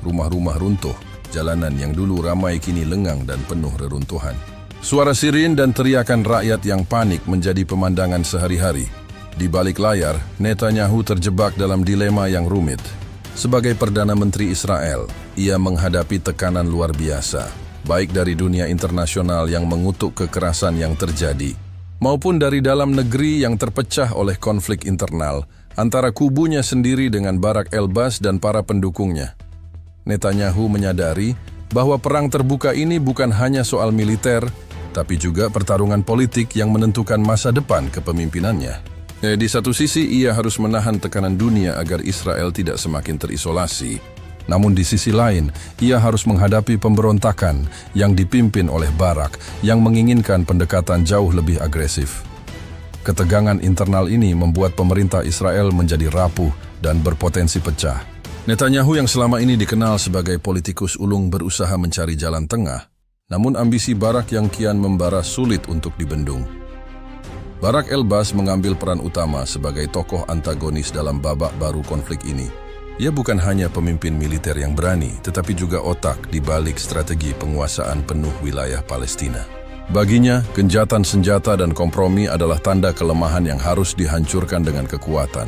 Rumah-rumah runtuh, jalanan yang dulu ramai kini lengang dan penuh reruntuhan. Suara sirin dan teriakan rakyat yang panik menjadi pemandangan sehari-hari. Di balik layar, Netanyahu terjebak dalam dilema yang rumit. Sebagai Perdana Menteri Israel, ia menghadapi tekanan luar biasa, baik dari dunia internasional yang mengutuk kekerasan yang terjadi, maupun dari dalam negeri yang terpecah oleh konflik internal antara kubunya sendiri dengan Barak Elbaz dan para pendukungnya. Netanyahu menyadari bahwa perang terbuka ini bukan hanya soal militer, tapi juga pertarungan politik yang menentukan masa depan kepemimpinannya. Di satu sisi, ia harus menahan tekanan dunia agar Israel tidak semakin terisolasi. Namun di sisi lain, ia harus menghadapi pemberontakan yang dipimpin oleh Barak yang menginginkan pendekatan jauh lebih agresif. Ketegangan internal ini membuat pemerintah Israel menjadi rapuh dan berpotensi pecah. Netanyahu yang selama ini dikenal sebagai politikus ulung berusaha mencari jalan tengah, namun ambisi Barak yang kian membara sulit untuk dibendung. Barak Elbaz mengambil peran utama sebagai tokoh antagonis dalam babak baru konflik ini. Ia bukan hanya pemimpin militer yang berani, tetapi juga otak di balik strategi penguasaan penuh wilayah Palestina. Baginya, genjatan senjata dan kompromi adalah tanda kelemahan yang harus dihancurkan dengan kekuatan.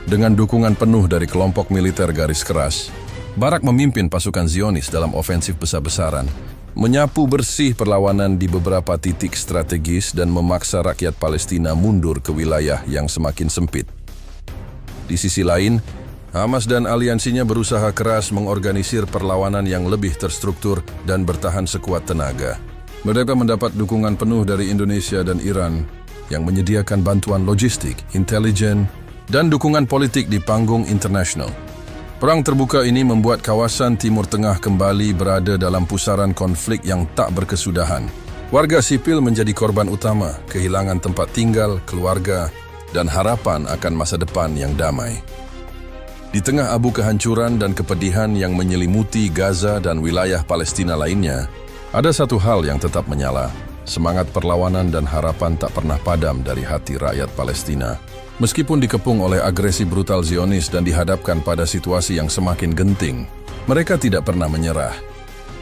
Dengan dukungan penuh dari kelompok militer garis keras, Barak memimpin pasukan Zionis dalam ofensif besar-besaran, menyapu bersih perlawanan di beberapa titik strategis dan memaksa rakyat Palestina mundur ke wilayah yang semakin sempit. Di sisi lain, Hamas dan aliansinya berusaha keras mengorganisir perlawanan yang lebih terstruktur dan bertahan sekuat tenaga. Mereka mendapat dukungan penuh dari Indonesia dan Iran yang menyediakan bantuan logistik, intelijen, dan dukungan politik di panggung internasional. Perang terbuka ini membuat kawasan Timur Tengah kembali berada dalam pusaran konflik yang tak berkesudahan. Warga sipil menjadi korban utama, kehilangan tempat tinggal, keluarga, dan harapan akan masa depan yang damai. Di tengah abu kehancuran dan kepedihan yang menyelimuti Gaza dan wilayah Palestina lainnya, ada satu hal yang tetap menyala. Semangat perlawanan dan harapan tak pernah padam dari hati rakyat Palestina. Meskipun dikepung oleh agresi brutal Zionis dan dihadapkan pada situasi yang semakin genting, mereka tidak pernah menyerah.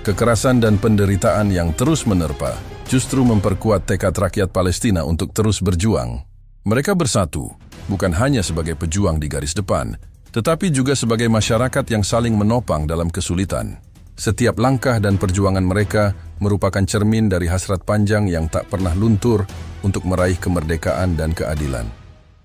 Kekerasan dan penderitaan yang terus menerpa justru memperkuat tekad rakyat Palestina untuk terus berjuang. Mereka bersatu, bukan hanya sebagai pejuang di garis depan, tetapi juga sebagai masyarakat yang saling menopang dalam kesulitan. Setiap langkah dan perjuangan mereka merupakan cermin dari hasrat panjang yang tak pernah luntur untuk meraih kemerdekaan dan keadilan.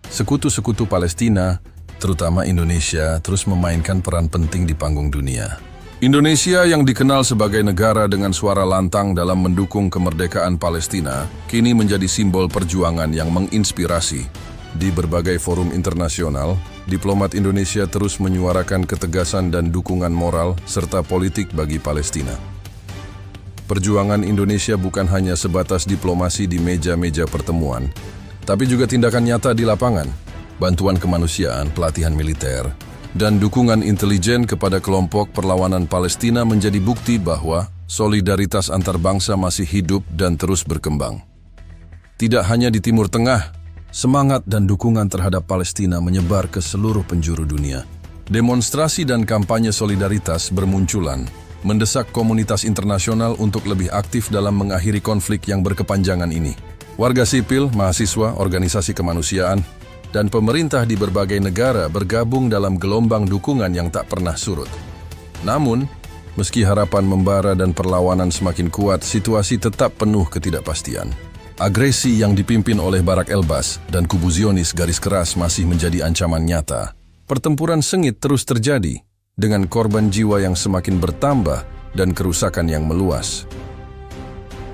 Sekutu-sekutu Palestina, terutama Indonesia, terus memainkan peran penting di panggung dunia. Indonesia yang dikenal sebagai negara dengan suara lantang dalam mendukung kemerdekaan Palestina, kini menjadi simbol perjuangan yang menginspirasi. Di berbagai forum internasional, diplomat Indonesia terus menyuarakan ketegasan dan dukungan moral serta politik bagi Palestina. Perjuangan Indonesia bukan hanya sebatas diplomasi di meja-meja pertemuan, tapi juga tindakan nyata di lapangan, bantuan kemanusiaan, pelatihan militer, dan dukungan intelijen kepada kelompok perlawanan Palestina menjadi bukti bahwa solidaritas antar bangsa masih hidup dan terus berkembang. Tidak hanya di Timur Tengah, semangat dan dukungan terhadap Palestina menyebar ke seluruh penjuru dunia. Demonstrasi dan kampanye solidaritas bermunculan, mendesak komunitas internasional untuk lebih aktif dalam mengakhiri konflik yang berkepanjangan ini. Warga sipil, mahasiswa, organisasi kemanusiaan, dan pemerintah di berbagai negara bergabung dalam gelombang dukungan yang tak pernah surut. Namun, meski harapan membara dan perlawanan semakin kuat, situasi tetap penuh ketidakpastian. Agresi yang dipimpin oleh Barak el-Bas dan kubu Zionis garis keras masih menjadi ancaman nyata. Pertempuran sengit terus terjadi, dengan korban jiwa yang semakin bertambah dan kerusakan yang meluas.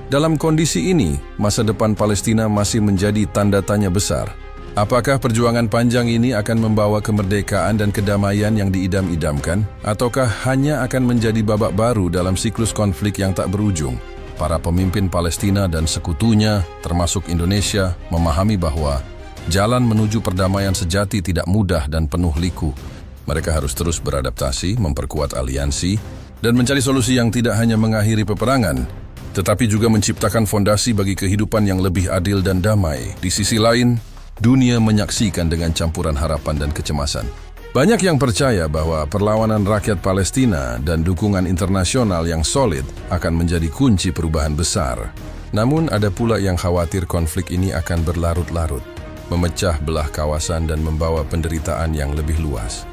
Dalam kondisi ini, masa depan Palestina masih menjadi tanda tanya besar. Apakah perjuangan panjang ini akan membawa kemerdekaan dan kedamaian yang diidam-idamkan, ataukah hanya akan menjadi babak baru dalam siklus konflik yang tak berujung? Para pemimpin Palestina dan sekutunya, termasuk Indonesia, memahami bahwa jalan menuju perdamaian sejati tidak mudah dan penuh liku. Mereka harus terus beradaptasi, memperkuat aliansi, dan mencari solusi yang tidak hanya mengakhiri peperangan, tetapi juga menciptakan fondasi bagi kehidupan yang lebih adil dan damai. Di sisi lain, dunia menyaksikan dengan campuran harapan dan kecemasan. Banyak yang percaya bahwa perlawanan rakyat Palestina dan dukungan internasional yang solid akan menjadi kunci perubahan besar. Namun ada pula yang khawatir konflik ini akan berlarut-larut, memecah belah kawasan dan membawa penderitaan yang lebih luas.